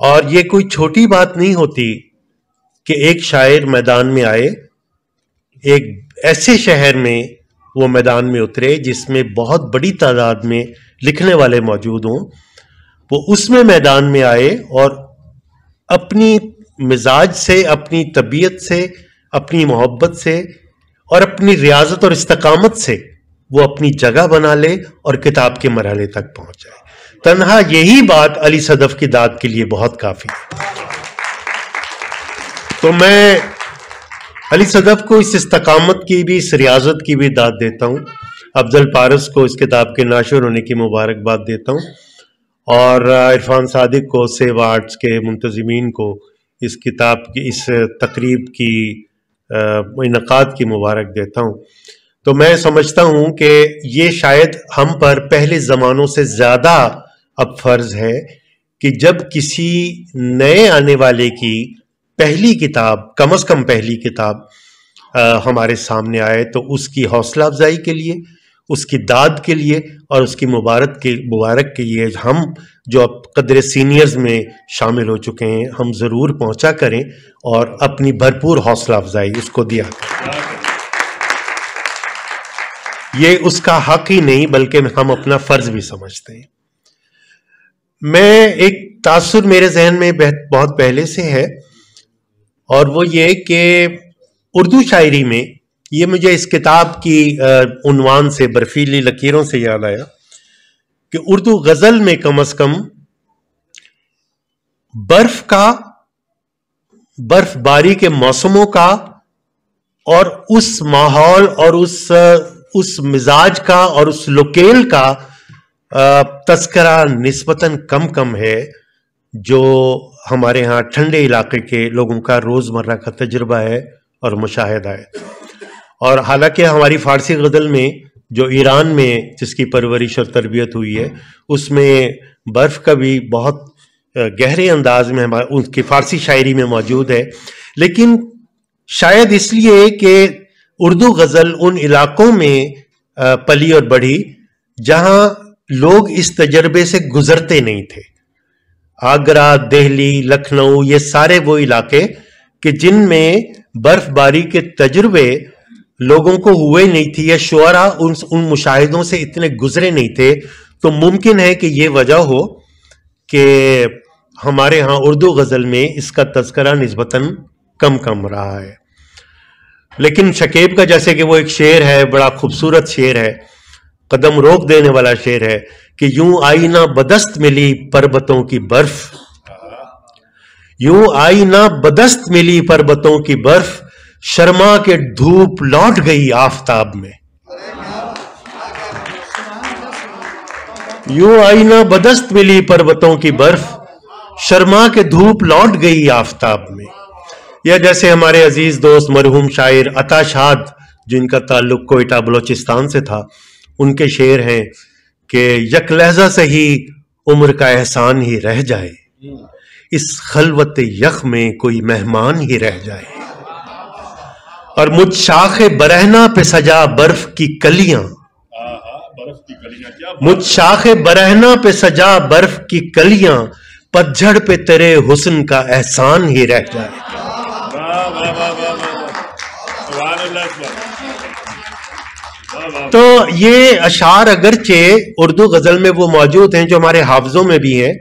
اور یہ کوئی چھوٹی بات نہیں ہوتی کہ ایک شاعر میدان میں آئے، ایک ایسے شہر میں وہ میدان میں اترے جس میں بہت بڑی تعداد میں لکھنے والے موجود ہوں، وہ اس میں میدان میں آئے اور اپنی مزاج سے، اپنی طبیعت سے، اپنی محبت سے اور اپنی ریاضت اور استقامت سے وہ اپنی جگہ بنا لے اور کتاب کے مرحلے تک پہنچ جائے۔ تنہا یہی بات علی صدف کی داد کے لیے بہت کافی ہے۔ تو میں علی صدف کو اس استقامت کی بھی، اس ریاضت کی بھی داد دیتا ہوں۔ افضل پارس کو اس کتاب کے ناشر ہونے کی مبارکباد دیتا ہوں، اور عرفان صادق کو، سیو آرٹس کے منتظمین کو اس کتاب کی، اس تقریب کی انعقاد کی مبارک دیتا ہوں۔ تو میں سمجھتا ہوں کہ یہ شاید ہم پر پہلے زمانوں سے زیادہ اب فرض ہے کہ جب کسی نئے آنے والے کی پہلی کتاب، کم از کم پہلی کتاب ہمارے سامنے آئے تو اس کی حوصلہ افزائی کے لیے، اس کی داد کے لیے اور اس کی مبارک کے لیے ہم جو اب قدر سینئرز میں شامل ہو چکے ہیں، ہم ضرور پہنچا کریں اور اپنی بھرپور حوصلہ افزائی اس کو دیا کریں۔ یہ اس کا حق ہی نہیں بلکہ ہم اپنا فرض بھی سمجھتے ہیں۔ میں ایک تاثر میرے ذہن میں بہت پہلے سے ہے، اور وہ یہ کہ اردو شاعری میں، یہ مجھے اس کتاب کی عنوان سے، برفیلی لکیروں سے یاد آیا کہ اردو غزل میں کم از کم برف باری کے موسموں کا اور اس ماحول اور اس مزاج کا اور اس لوکیل کا تذکرہ نسبتاً کم ہے جو ہمارے ہاں ٹھنڈے علاقے کے لوگوں کا روزمرہ کا تجربہ ہے اور مشاہدہ ہے۔ اور حالانکہ ہماری فارسی غزل میں، جو ایران میں جس کی پرورش اور تربیت ہوئی ہے، اس میں برف کا بھی بہت گہرے انداز میں ان کی فارسی شاعری میں موجود ہے، لیکن شاید اس لیے کہ اردو غزل ان علاقوں میں پلی اور بڑھی جہاں لوگ اس تجربے سے گزرتے نہیں تھے۔ آگرہ، دہلی، لکھنؤ، یہ سارے وہ علاقے کہ جن میں برف باری کے تجربے لوگوں کو ہوئے نہیں تھے، یا شعراء ان مشاہدوں سے اتنے گزرے نہیں تھے، تو ممکن ہے کہ یہ وجہ ہو کہ ہمارے ہاں اردو غزل میں اس کا تذکرہ نسبتاً کم رہا ہے۔ لیکن شکیب کا جیسے کہ وہ ایک شعر ہے، بڑا خوبصورت شعر ہے، قدم روک دینے والا شعر ہے کہ یوں آئی نہ بدست ملی پربتوں کی برف، یوں آئی نہ بدست ملی پربتوں کی برف، شرما کے دھوپ لوٹ گئی آفتاب میں، یوں آئی نہ بدست ملی پربتوں کی برف، شرما کے دھوپ لوٹ گئی آفتاب میں۔ یا جیسے ہمارے عزیز دوست مرحوم شاعر عطا شاد، جن کا تعلق کوئٹہ بلوچستان سے تھا، ان کے شعر ہیں کہ یک لحظہ سے ہی عمر کا احسان ہی رہ جائے، اس خلوت یخ میں کوئی مہمان ہی رہ جائے، اور مجھ شاخ برہنہ پہ سجا برف کی کلیاں، مجھ شاخ برہنہ پہ سجا برف کی کلیاں، پتجھڑ پہ تیرے حسن کا احسان ہی رہ جائے۔ تو یہ اشعار اگرچہ اردو غزل میں وہ موجود ہیں جو ہمارے حافظوں میں بھی ہیں،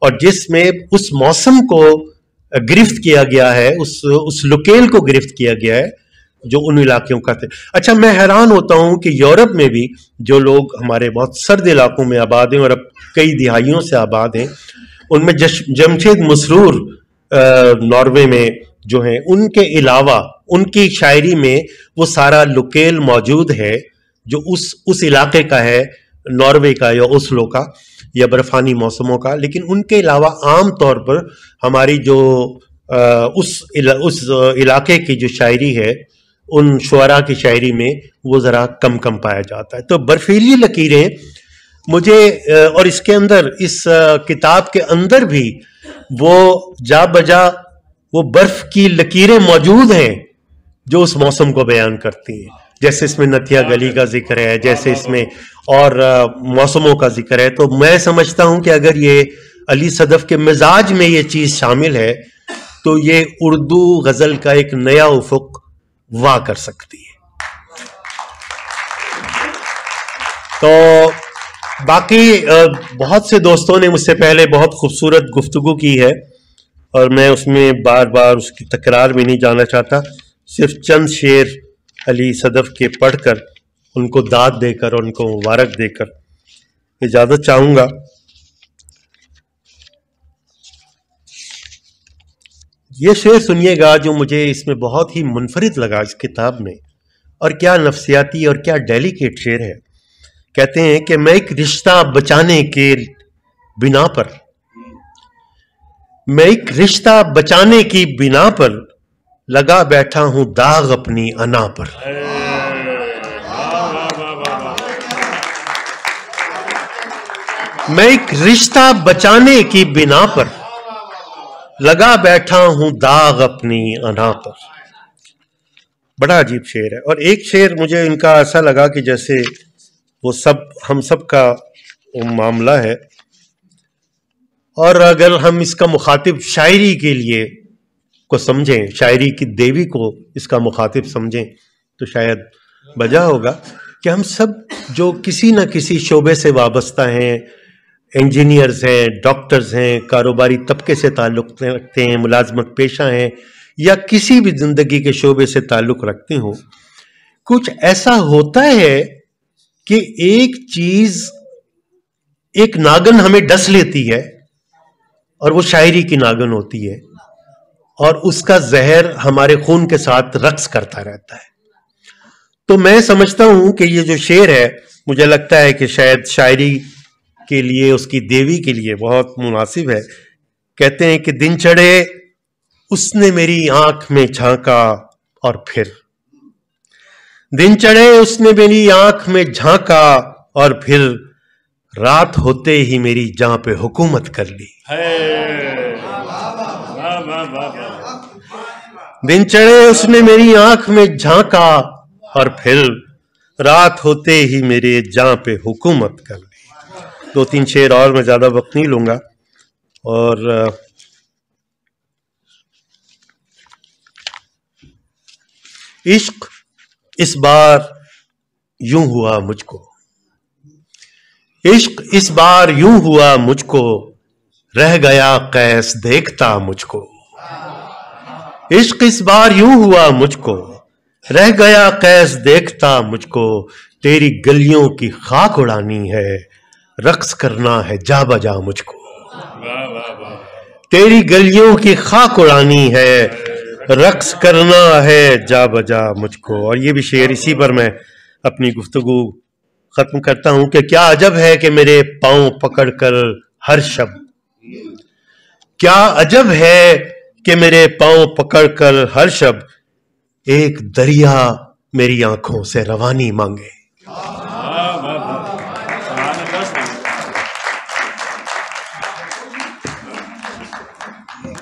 اور جس میں اس موسم کو گرفت کیا گیا ہے، اس لوکیل کو گرفت کیا گیا ہے جو ان علاقوں کا تھے۔ اچھا، میں حیران ہوتا ہوں کہ یورپ میں بھی جو لوگ ہمارے بہت سرد علاقوں میں آباد ہیں اور اب کئی دہائیوں سے آباد ہیں، ان میں جمشید مسرور ناروے میں جو ہیں، ان کے علاوہ ان کی شاعری میں وہ سارا لوکیل موجود ہے جو اس علاقے کا ہے، ناروے کا یا اوسلو کا یا برفانی موسموں کا۔ لیکن ان کے علاوہ عام طور پر ہماری جو اس علاقے کی جو شاعری ہے، ان شعراء کی شاعری میں وہ ذرا کم پایا جاتا ہے۔ تو برفیلی لکیریں مجھے، اور اس کے اندر، اس کتاب کے اندر بھی وہ جا بجا وہ برف کی لکیریں موجود ہیں جو اس موسم کو بیان کرتی ہیں، جیسے اس میں نتیا گلی کا ذکر ہے، جیسے اس میں اور موسموں کا ذکر ہے۔ تو میں سمجھتا ہوں کہ اگر یہ علی صدف کے مزاج میں یہ چیز شامل ہے تو یہ اردو غزل کا ایک نیا افق وا کر سکتی ہے. تو باقی بہت سے دوستوں نے مجھ سے پہلے بہت خوبصورت گفتگو کی ہے اور میں اس میں بار بار اس کی تکرار بھی نہیں جانا چاہتا. صرف چند شعر علی صدف کے پڑھ کر ان کو داد دے کر اور ان کو مبارک دے کر اجازت چاہوں گا. یہ شعر سنیے گا جو مجھے اس میں بہت ہی منفرد لگا اس کتاب میں، اور کیا نفسیاتی اور کیا ڈیلیکیٹ شعر ہے. کہتے ہیں کہ میں ایک رشتہ بچانے کے بنا پر، میں ایک رشتہ بچانے کی بنا پر لگا بیٹھا ہوں داغ اپنی انا پر. میں ایک رشتہ بچانے کی بنا پر لگا بیٹھا ہوں داغ اپنی انا پر. بڑا عجیب شعر ہے. اور ایک شعر مجھے ان کا ایسا لگا کہ جیسے وہ سب ہم سب کا معاملہ ہے، اور اگر ہم اس کا مخاطب شاعری کے لیے کو سمجھیں، شاعری کی دیوی کو اس کا مخاطب سمجھیں، تو شاید وجہ ہوگا کہ ہم سب جو کسی نہ کسی شعبے سے وابستہ ہیں، انجینئرز ہیں، ڈاکٹرز ہیں، کاروباری طبقے سے تعلق رکھتے ہیں، ملازمت پیشہ ہیں، یا کسی بھی زندگی کے شعبے سے تعلق رکھتے ہوں، کچھ ایسا ہوتا ہے کہ ایک چیز، ایک ناگن ہمیں ڈس لیتی ہے، اور وہ شاعری کی ناگن ہوتی ہے، اور اس کا زہر ہمارے خون کے ساتھ رقص کرتا رہتا ہے. تو میں سمجھتا ہوں کہ یہ جو شعر ہے، مجھے لگتا ہے کہ شاید شاعری کے لیے، اس کی دیوی کے لیے بہت مناسب ہے. کہتے ہیں کہ دن چڑھے اس نے میری آنکھ میں جھانکا، اور پھر دن چڑھے اس نے میری آنکھ میں جھانکا، اور پھر رات ہوتے ہی میری جاں پہ حکومت کر لی. دن چڑھے اس نے میری آنکھ میں جھانکا، اور پھر رات ہوتے ہی میرے جاں پہ حکومت کر لی. 2-3 شعر اور، میں زیادہ وقت نہیں لوں گا. اور عشق اس بار یوں ہوا مجھ کو، عشق اس بار یوں ہوا مجھ کو، رہ گیا قیس دیکھتا مجھ کو. عشق اس بار یوں ہوا مجھ کو، رہ گیا قیس دیکھتا مجھ کو. تیری گلیوں کی خاک اڑانی ہے، رقص کرنا ہے جا بجا مجھ کو. تیری گلیوں کی خاک اڑانی ہے، رقص کرنا ہے جا بجا مجھ کو. اور یہ بھی شعر اسی پر میں اپنی گفتگو ختم کرتا ہوں کہ کیا عجب ہے کہ میرے پاؤں پکڑ کر ہر شب، کیا عجب ہے کہ میرے پاؤں پکڑ کر ہر شب ایک دریا میری آنکھوں سے روانی مانگے.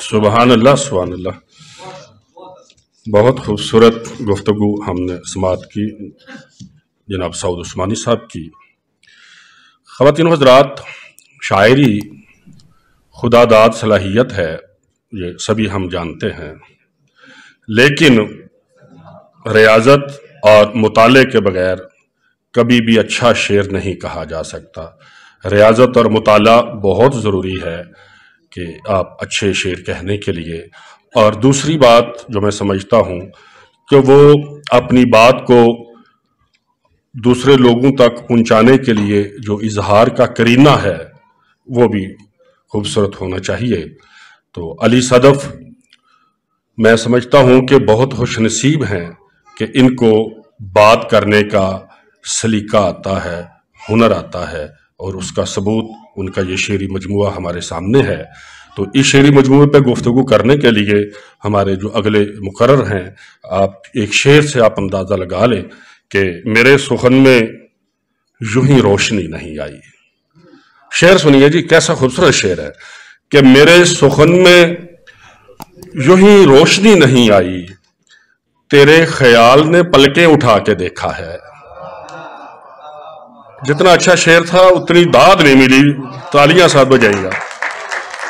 سبحان اللہ، سبحان اللہ. بہت خوبصورت گفتگو ہم نے سماعت کی جناب سعود عثمانی صاحب کی. خواتین و حضرات، شاعری خدا داد صلاحیت ہے، یہ سبھی ہم جانتے ہیں، لیکن ریاضت اور مطالعے کے بغیر کبھی بھی اچھا شعر نہیں کہا جا سکتا. ریاضت اور مطالعہ بہت ضروری ہے کہ آپ اچھے شعر کہنے کے لیے. اور دوسری بات جو میں سمجھتا ہوں کہ وہ اپنی بات کو دوسرے لوگوں تک پہنچانے کے لیے جو اظہار کا کرینہ ہے وہ بھی خوبصورت ہونا چاہیے. تو علی صدف میں سمجھتا ہوں کہ بہت خوش نصیب ہیں کہ ان کو بات کرنے کا سلیقہ آتا ہے، ہنر آتا ہے، اور اس کا ثبوت ان کا یہ شعری مجموعہ ہمارے سامنے ہے. تو اس شعری مجموعے پہ گفتگو کرنے کے لیے ہمارے جو اگلے مقرر ہیں، آپ ایک شعر سے آپ اندازہ لگا لیں کہ میرے سخن میں یوں ہی روشنی نہیں آئی. شعر سنیے جی، کیسا خوبصورت شعر ہے کہ میرے سخن میں یوں ہی روشنی نہیں آئی، تیرے خیال نے پلکیں اٹھا کے دیکھا ہے. جتنا اچھا شعر تھا اتنی داد نہیں ملی. تالیاں ساتھ بجائیے گا.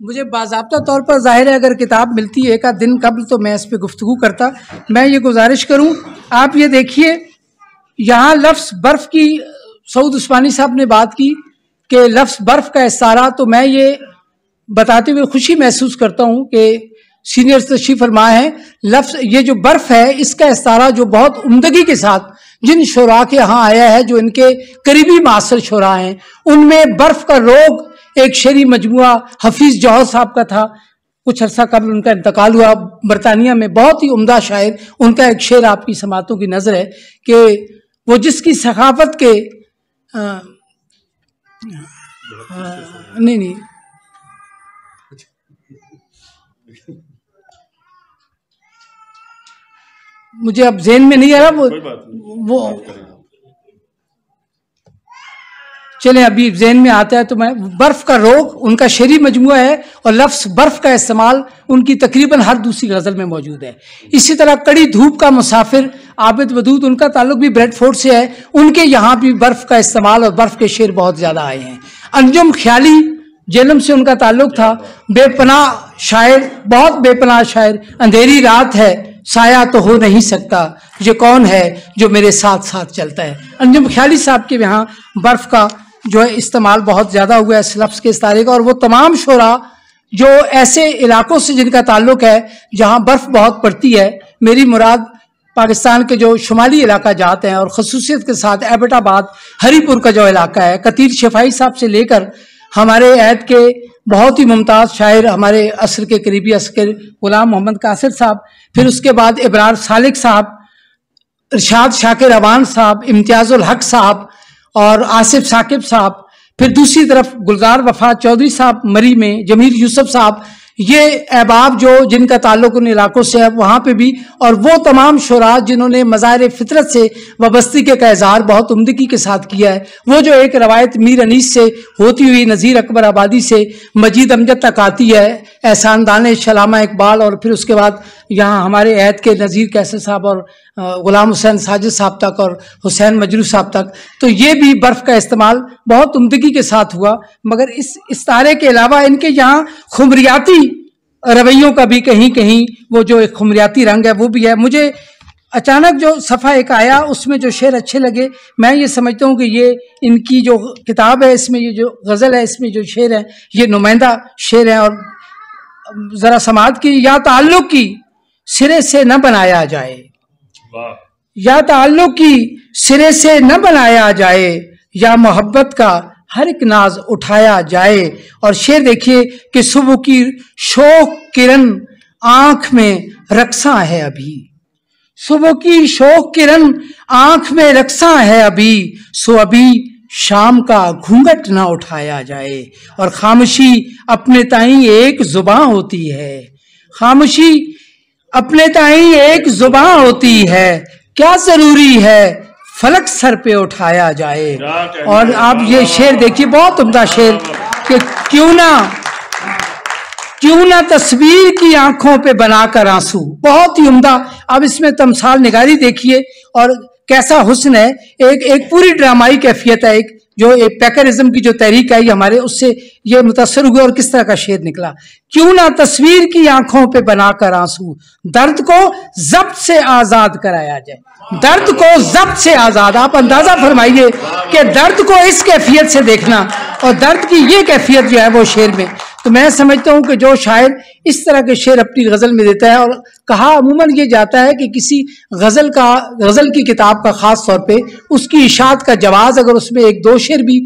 مجھے باضابطہ طور پر ظاہر ہے اگر کتاب ملتی ہے ایک آدھ دن قبل تو میں اس پہ گفتگو کرتا. میں یہ گزارش کروں، آپ یہ دیکھیے یہاں لفظ برف کی سعود عثمانی صاحب نے بات کی کہ لفظ برف کا استعارہ، تو میں یہ بتاتے ہوئے خوشی محسوس کرتا ہوں کہ سینئر تشریف فرما ہے. لفظ یہ جو برف ہے اس کا استعارہ جو بہت عمدگی کے ساتھ جن شعراء کے ہاں آیا ہے، جو ان کے قریبی معاصر شعراء ہیں، ان میں برف کا روگ ایک شعری مجموعہ حفیظ جوہر صاحب کا تھا، کچھ عرصہ قبل ان کا انتقال ہوا برطانیہ میں، بہت ہی عمدہ شاعر. ان کا ایک شعر آپ کی سماعتوں کی نظر ہے کہ وہ جس کی سخاوت کے نہیں مجھے اب ذہن میں نہیں آ رہا وہ چلیں ابھی ذہن میں آتا ہے تو میں برف کا روگ ان کا شعری مجموعہ ہے اور لفظ برف کا استعمال ان کی تقریباً ہر دوسری غزل میں موجود ہے. اسی طرح کڑی دھوپ کا مسافر عابد ودود، ان کا تعلق بھی بریڈ فورڈ سے ہے، ان کے یہاں بھی برف کا استعمال اور برف کے شعر بہت زیادہ آئے ہیں. انجم خیالی جہلم سے ان کا تعلق تھا، بے پناہ شاعر، بہت بے پناہ شاعر. اندھیری رات ہے سایہ تو ہو نہیں سکتا، یہ کون ہے جو میرے ساتھ ساتھ چلتا ہے. انجم خیالی صاحب کے یہاں برف کا جو ہے استعمال بہت زیادہ ہوا ہے اس لفظ کے استعارے کا. اور وہ تمام شعراء جو ایسے علاقوں سے جن کا تعلق ہے جہاں برف بہت پڑتی ہے، میری مراد پاکستان کے جو شمالی علاقہ جات ہیں اور خصوصیت کے ساتھ ایبٹ آباد ہری پور کا جو علاقہ ہے، قطیر شفائی صاحب سے لے کر ہمارے عہد کے بہت ہی ممتاز شاعر ہمارے عصر کے قریبی عسکر غلام محمد قاصر صاحب، پھر اس کے بعد ابرار سالک صاحب، ارشاد شاکر روان صاحب، امتیاز الحق صاحب اور آصف ثاقب صاحب، پھر دوسری طرف گلزار وفات چودھری صاحب مری میں، جمیل یوسف صاحب، یہ احباب جو جن کا تعلق ان علاقوں سے ہے وہاں پہ بھی، اور وہ تمام شعراء جنہوں نے مظاہر فطرت سے وابستگی کا اظہار بہت عمدگی کے ساتھ کیا ہے. وہ جو ایک روایت میر انیس سے ہوتی ہوئی نذیر اکبر آبادی سے مجید امجد تک آتی ہے، احسان دانش، علامہ اقبال، اور پھر اس کے بعد یہاں ہمارے عہد کے نذیر کیسر صاحب اور غلام حسین ساجد صاحب تک اور حسین مجروح صاحب تک، تو یہ بھی برف کا استعمال بہت عمدگی کے ساتھ ہوا. مگر اس استعارے کے علاوہ ان کے یہاں خمریاتی رویوں کا بھی کہیں کہیں وہ جو ایک خمریاتی رنگ ہے وہ بھی ہے. مجھے اچانک جو صفحہ ایک آیا اس میں جو شعر اچھے لگے، میں یہ سمجھتا ہوں کہ یہ ان کی جو کتاب ہے اس میں یہ جو غزل ہے اس میں جو شعر ہیں یہ نمائندہ شعر ہیں. اور ذرا سماعت کی، یا تعلق کی سرے سے نہ بنایا جائے، یا تعلق کی سرے سے نہ بنایا جائے، یا محبت کا ہر ایک ناز اٹھایا جائے. اور شعر دیکھیے کہ صبح کی شوق کرن آنکھ میں رقصاں ہے ابھی، صبح کی شوق کرن آنکھ میں رقصاں ہے ابھی، سو ابھی شام کا گھونگٹ نہ اٹھایا جائے. اور خاموشی اپنے تائیں ایک زباں ہوتی ہے، خاموشی اپنے تائیں ایک زباں ہوتی ہے، کیا ضروری ہے فلک سر پہ اٹھایا جائے. اور آپ یہ شعر دیکھیے، بہت عمدہ شعر کہ کیوں نہ تصویر کی آنکھوں پہ بنا کر آنسو، بہت ہی عمدہ. اب اس میں تمثال نگاری دیکھیے اور کیسا حسن ہے، ایک پوری ڈرامائی کیفیت ہے. ایک جو ایک پیکرزم کی جو تحریک آئی ہمارے، اس سے یہ متاثر ہوئے اور کس طرح کا شعر نکلا. کیوں نہ تصویر کی آنکھوں پہ بنا کر آنسو، درد کو ضبط سے آزاد کرایا جائے، درد کو ضبط سے آزاد. آپ اندازہ فرمائیے کہ درد کو اس کیفیت سے دیکھنا اور درد کی یہ کیفیت جو ہے وہ شعر میں. تو میں سمجھتا ہوں کہ جو شاعر اس طرح کے شعر اپنی غزل میں دیتا ہے، اور کہا عموماً یہ جاتا ہے کہ کسی غزل کی کتاب کا خاص طور پہ اس کی اشاعت کا جواز، اگر اس میں ایک دو شعر بھی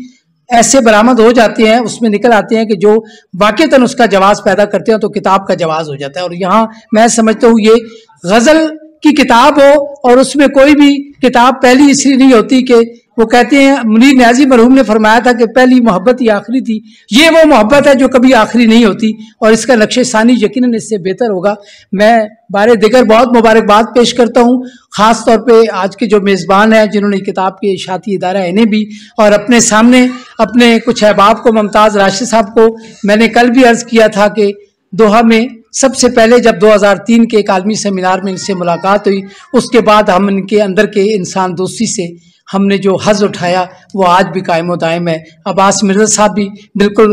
ایسے برآمد ہو جاتے ہیں، اس میں نکل آتے ہیں کہ جو واقعتاً اس کا جواز پیدا کرتے ہیں، تو کتاب کا جواز ہو جاتا ہے. اور یہاں میں سمجھتا ہوں یہ غزل کی کتاب ہو اور اس میں کوئی بھی کتاب پہلی اس لیے نہیں ہوتی کہ وہ کہتے ہیں، منیر نیازی مرحوم نے فرمایا تھا کہ پہلی محبت ہی آخری تھی. یہ وہ محبت ہے جو کبھی آخری نہیں ہوتی، اور اس کا نقش ثانی یقیناً اس سے بہتر ہوگا. میں بارے دیگر بہت مبارکباد پیش کرتا ہوں، خاص طور پہ آج کے جو میزبان ہیں جنہوں نے کتاب کے اشاعتی ادارہ انہیں بھی، اور اپنے سامنے اپنے کچھ احباب کو، ممتاز راشد صاحب کو میں نے کل بھی عرض کیا تھا کہ دوحہ میں سب سے پہلے جب 2003 کے ایک عالمی سیمینار میں ان سے ملاقات ہوئی، اس کے بعد ہم ان کے اندر کے انسان دوستی سے ہم نے جو حظ اٹھایا وہ آج بھی قائم و دائم ہے. عباس مرزا صاحب بھی بالکل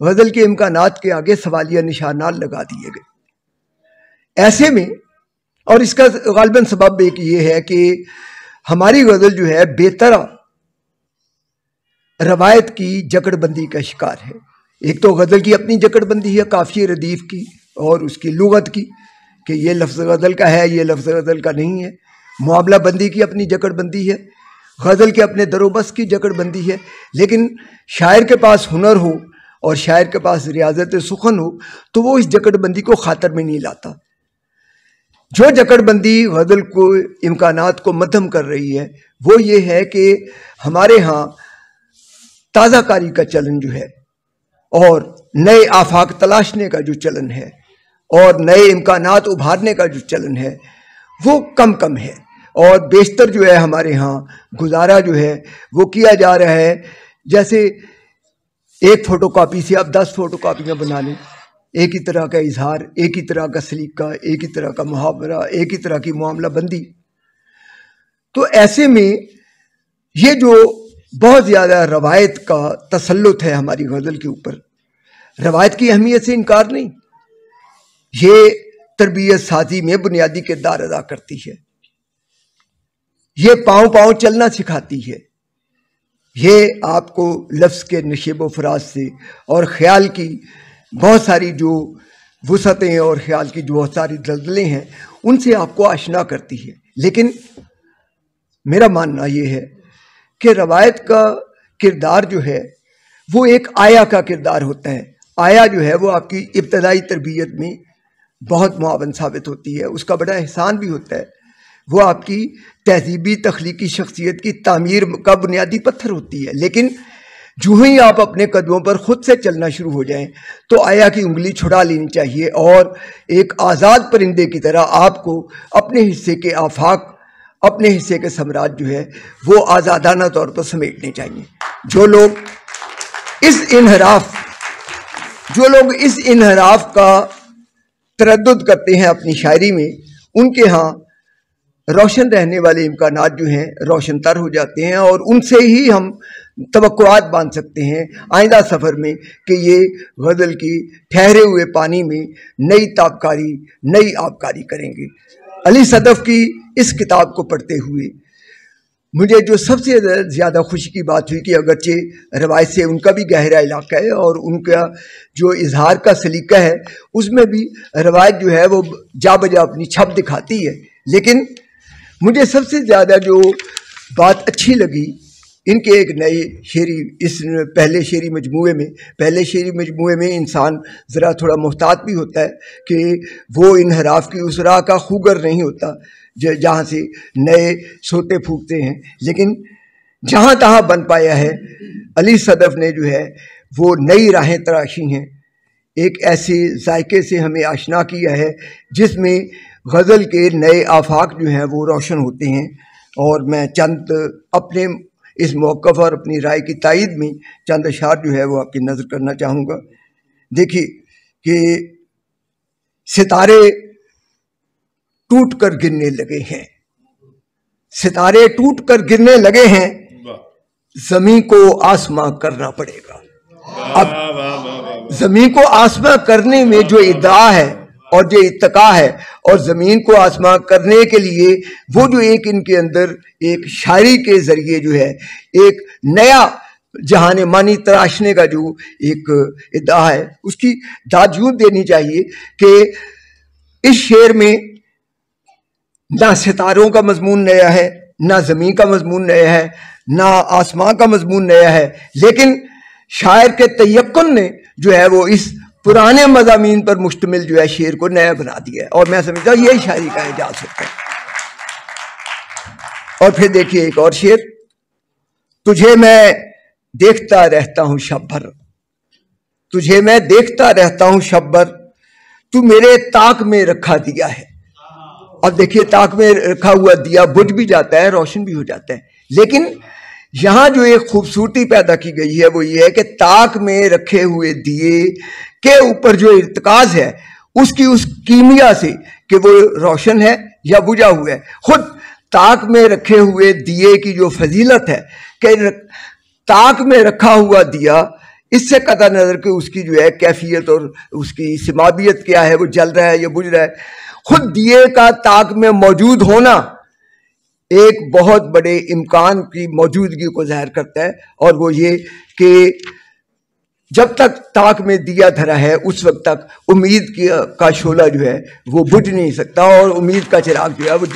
غزل کے امکانات کے آگے سوالیہ نشانات لگا دیے گئے۔ ایسے میں، اور اس کا غالباً سبب ایک یہ ہے کہ ہماری غزل جو ہے بے طرح روایت کی جکڑ بندی کا شکار ہے۔ ایک تو غزل کی اپنی جکڑ بندی ہے، قافیہ ردیف کی اور اس کی لغت کی، کہ یہ لفظ غزل کا ہے، یہ لفظ غزل کا نہیں ہے۔ معاملہ بندی کی اپنی جکڑ بندی ہے، غزل کے اپنے در و بس کی جکڑ بندی ہے۔ لیکن شاعر کے پاس ہنر ہو اور شاعر کے پاس ریاضت سخن ہو تو وہ اس جکڑ بندی کو خاطر میں نہیں لاتا۔ جو جکڑ بندی غزل کو امکانات کو مدھم کر رہی ہے وہ یہ ہے کہ ہمارے ہاں تازہ کاری کا چلن جو ہے اور نئے آفاق تلاشنے کا جو چلن ہے اور نئے امکانات ابھارنے کا جو چلن ہے وہ کم ہے، اور بیشتر جو ہے ہمارے ہاں گزارا جو ہے وہ کیا جا رہا ہے جیسے ایک فوٹو کاپی سے آپ 10 فوٹو کاپیاں بنا لیں، ایک ہی طرح کا اظہار، ایک ہی طرح کا سلیقہ، ایک ہی طرح کا محاورہ، ایک ہی طرح کی معاملہ بندی۔ تو ایسے میں یہ جو بہت زیادہ روایت کا تسلط ہے ہماری غزل کے اوپر، روایت کی اہمیت سے انکار نہیں، یہ تربیت سازی میں بنیادی کردار ادا کرتی ہے، یہ پاؤں چلنا سکھاتی ہے، یہ آپ کو لفظ کے نشیب و فراز سے اور خیال کی بہت ساری جو وسعتیں اور خیال کی جو بہت ساری دلدلیں ہیں ان سے آپ کو آشنا کرتی ہے۔ لیکن میرا ماننا یہ ہے کہ روایت کا کردار جو ہے وہ ایک آیا کا کردار ہوتا ہے۔ آیا جو ہے وہ آپ کی ابتدائی تربیت میں بہت معاون ثابت ہوتی ہے، اس کا بڑا احسان بھی ہوتا ہے، وہ آپ کی تہذیبی تخلیقی شخصیت کی تعمیر کا بنیادی پتھر ہوتی ہے۔ لیکن جو ہی آپ اپنے قدموں پر خود سے چلنا شروع ہو جائیں تو آیا کی انگلی چھڑا لینی چاہیے اور ایک آزاد پرندے کی طرح آپ کو اپنے حصے کے آفاق، اپنے حصے کے ثمرات جو ہے وہ آزادانہ طور پر سمیٹنے چاہیے۔ جو لوگ اس انحراف کا تردد کرتے ہیں اپنی شاعری میں، ان کے ہاں روشن رہنے والے امکانات جو ہیں روشن تر ہو جاتے ہیں، اور ان سے ہی ہم توقعات باندھ سکتے ہیں آئندہ سفر میں کہ یہ غزل کی ٹھہرے ہوئے پانی میں نئی تابکاری، نئی آبکاری کریں گے۔ علی صدف کی اس کتاب کو پڑھتے ہوئے مجھے جو سب سے زیادہ خوشی کی بات ہوئی کہ اگرچہ روایت سے ان کا بھی گہرا علاقہ ہے اور ان کا جو اظہار کا سلیقہ ہے اس میں بھی روایت جو ہے وہ جا بجا اپنی چھپ دکھاتی ہے، لیکن مجھے سب سے زیادہ جو بات اچھی لگی ان کے ایک نئے شعری، اس پہلے شعری مجموعے میں انسان ذرا تھوڑا محتاط بھی ہوتا ہے کہ وہ انحراف کی اس راہ کا خوگر نہیں ہوتا جہاں سے نئے سوتے پھونکتے ہیں، لیکن جہاں تہاں بن پایا ہے علی صدف نے جو ہے وہ نئی راہیں تراشی ہیں، ایک ایسے ذائقے سے ہمیں آشنا کیا ہے جس میں غزل کے نئے آفاق جو ہیں وہ روشن ہوتے ہیں۔ اور میں چند اپنے اس موقف اور اپنی رائے کی تائید میں چند اشعار جو ہے وہ آپ کی نظر کرنا چاہوں گا۔ دیکھیے کہ ستارے ٹوٹ کر گرنے لگے ہیں، ستارے ٹوٹ کر گرنے لگے ہیں، زمین کو آسماں کرنا پڑے گا۔ اب زمین کو آسماں کرنے میں جو ادعا ہے اور جو اتقا ہے، اور زمین کو آسماں کرنے کے لیے وہ جو ایک ان کے اندر ایک شاعری کے ذریعے جو ہے ایک نیا جہان معنی تراشنے کا جو ایک ادعا ہے، اس کی داد یوں دینی چاہیے کہ اس شعر میں نہ ستاروں کا مضمون نیا ہے، نہ زمین کا مضمون نیا ہے، نہ آسمان کا مضمون نیا ہے، لیکن شاعر کے تیقن نے جو ہے وہ اس پرانے مضامین پر مشتمل جو ہے شعر کو نیا بنا دیا ہے، اور میں سمجھتا ہوں یہی شاعری کا اعجاز ہوتا ہے۔ اور پھر دیکھیے ایک اور شعر، تجھے میں دیکھتا رہتا ہوں شب بھر، تجھے میں دیکھتا رہتا ہوں شب بھر، تو میرے طاق میں رکھا دیا ہے۔ اب دیکھیے طاق میں رکھا ہوا دیا بجھ بھی جاتا ہے، روشن بھی ہو جاتا ہے، لیکن یہاں جو ایک خوبصورتی پیدا کی گئی ہے وہ یہ ہے کہ طاق میں رکھے ہوئے دیے کے اوپر جو ارتکاز ہے اس کی اس کیمیا سے کہ وہ روشن ہے یا بجھا ہوا ہے، خود طاق میں رکھے ہوئے دیے کی جو فضیلت ہے کہ طاق میں رکھا ہوا دیا اس سے قطع نظر کہ اس کی جو ہے کیفیت اور اس کی سمابیت کیا ہے، وہ جل رہا ہے یا بجھ رہا ہے، خود دیے کا طاق میں موجود ہونا ایک بہت بڑے امکان کی موجودگی کو ظاہر کرتا ہے، اور وہ یہ کہ جب تک طاق میں دیا دھرا ہے اس وقت تک امید کا شعلہ جو ہے وہ بجھ نہیں سکتا، اور امید کا چراغ جو ہے وہ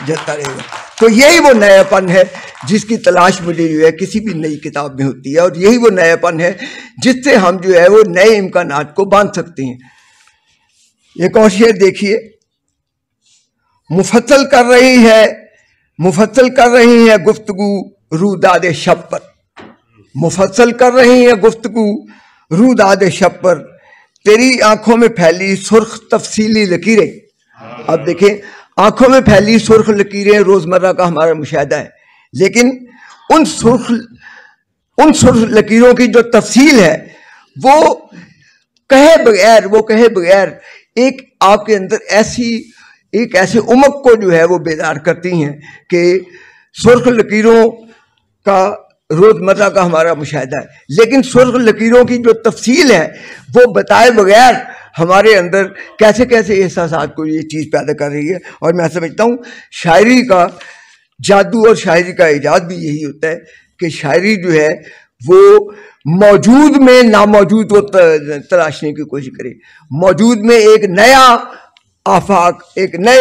جلتا رہے گا۔ تو یہی وہ نیا پن ہے جس کی تلاش مجھے جو ہے کسی بھی نئی کتاب میں ہوتی ہے، اور یہی وہ نیا پن ہے جس سے ہم جو ہے وہ نئے امکانات کو باندھ سکتے ہیں۔ ایک اور شعر دیکھیے، مفصل کر رہی ہے گفتگو روداد شب پر، مفصل کر رہی ہے گفتگو روداد شب پر، تیری آنکھوں میں پھیلی سرخ تفصیلی لکیریں۔ اب دیکھیں، آنکھوں میں پھیلی سرخ لکیریں روزمرہ کا ہمارا مشاہدہ ہے، لیکن ان سرخ لکیروں کی جو تفصیل ہے وہ کہے بغیر ایک آپ کے اندر ایک ایسے عمق کو جو ہے وہ بیدار کرتی ہیں کہ سرخ لکیروں کا روزمرہ کا ہمارا مشاہدہ ہے، لیکن سرخ لکیروں کی جو تفصیل ہے وہ بتائے بغیر ہمارے اندر کیسے کیسے احساسات کو یہ چیز پیدا کر رہی ہے۔ اور میں سمجھتا ہوں شاعری کا جادو اور شاعری کا ایجاد بھی یہی ہوتا ہے کہ شاعری جو ہے وہ موجود میں ناموجود کو تلاشنے کی کوشش کرے، موجود میں ایک نئے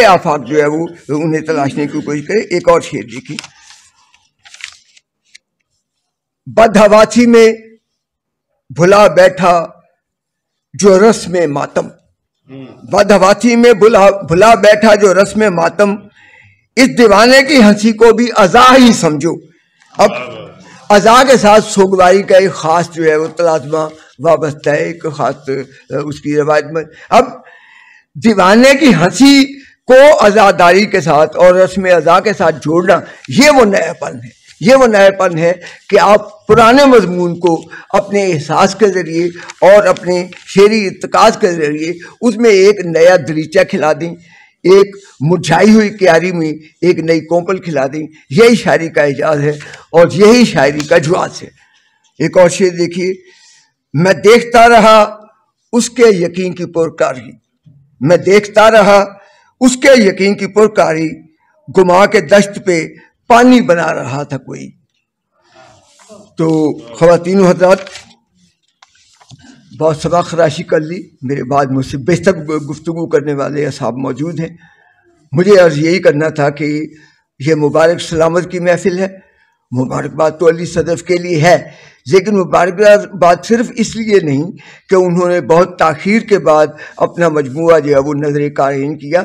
آفاق جو ہے وہ انہیں تلاشنے کی کوشش کرے۔ ایک اور شعر دیکھیں، بدحواسی میں بھلا بیٹھا جو رسم ماتم، بدحواسی میں بھلا بیٹھا جو رسم ماتم، اس دیوانے کی ہنسی کو بھی ازا ہی سمجھو۔ اب ازا کے ساتھ سوگواری کا ایک خاص جو ہے وہ تلازمہ وابستہ ہے، ایک خاص اس کی روایت میں۔ اب دیوانے کی ہنسی کو ازاداری کے ساتھ اور رسم ازا کے ساتھ جوڑنا، یہ وہ نیا پن ہے، یہ وہ نیا پن ہے کہ آپ پرانے مضمون کو اپنے احساس کے ذریعے اور اپنے شعری ارتکاز کے ذریعے اس میں ایک نیا دریچہ کھلا دیں، ایک مرجھائی ہوئی کیاری میں ایک نئی کومپل کھلا دیں۔ یہی شاعری کا اعجاز ہے اور یہی شاعری کا جواز ہے۔ ایک اور شعر دیکھیے، میں دیکھتا رہا اس کے یقین کی پرکاری، میں دیکھتا رہا اس کے یقین کی پرکاری، گما کے دشت پہ پانی بنا رہا تھا کوئی۔ تو خواتین و حضرات، بہت سبق خراشی کر لی، میرے بعد مجھ سے بہتر گفتگو کرنے والے اصحاب موجود ہیں۔ مجھے عرض یہی کرنا تھا کہ یہ مبارک سلامت کی محفل ہے، مبارکباد تو علی صدف کے لیے ہے، لیکن مبارکباد صرف اس لیے نہیں کہ انہوں نے بہت تاخیر کے بعد اپنا مجموعہ جو ہے وہ نظر قارئین کیا،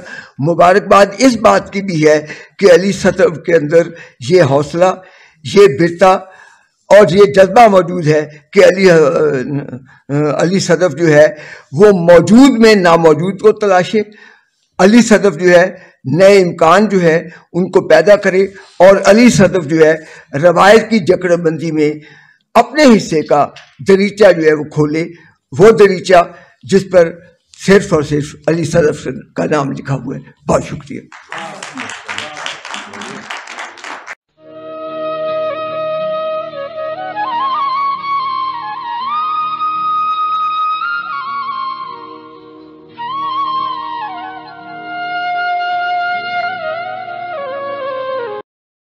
مبارکباد اس بات کی بھی ہے کہ علی صدف کے اندر یہ حوصلہ، یہ برتا اور یہ جذبہ موجود ہے کہ علی صدف جو ہے وہ موجود میں ناموجود کو تلاشے، علی صدف جو ہے نئے امکان جو ہے ان کو پیدا کرے، اور علی صدف جو ہے روایت کی جکڑ بندی میں اپنے حصے کا دریچہ جو ہے وہ کھولے، وہ دریچہ جس پر صرف اور صرف علی صدف کا نام لکھا ہوا ہے۔ بہت شکریہ۔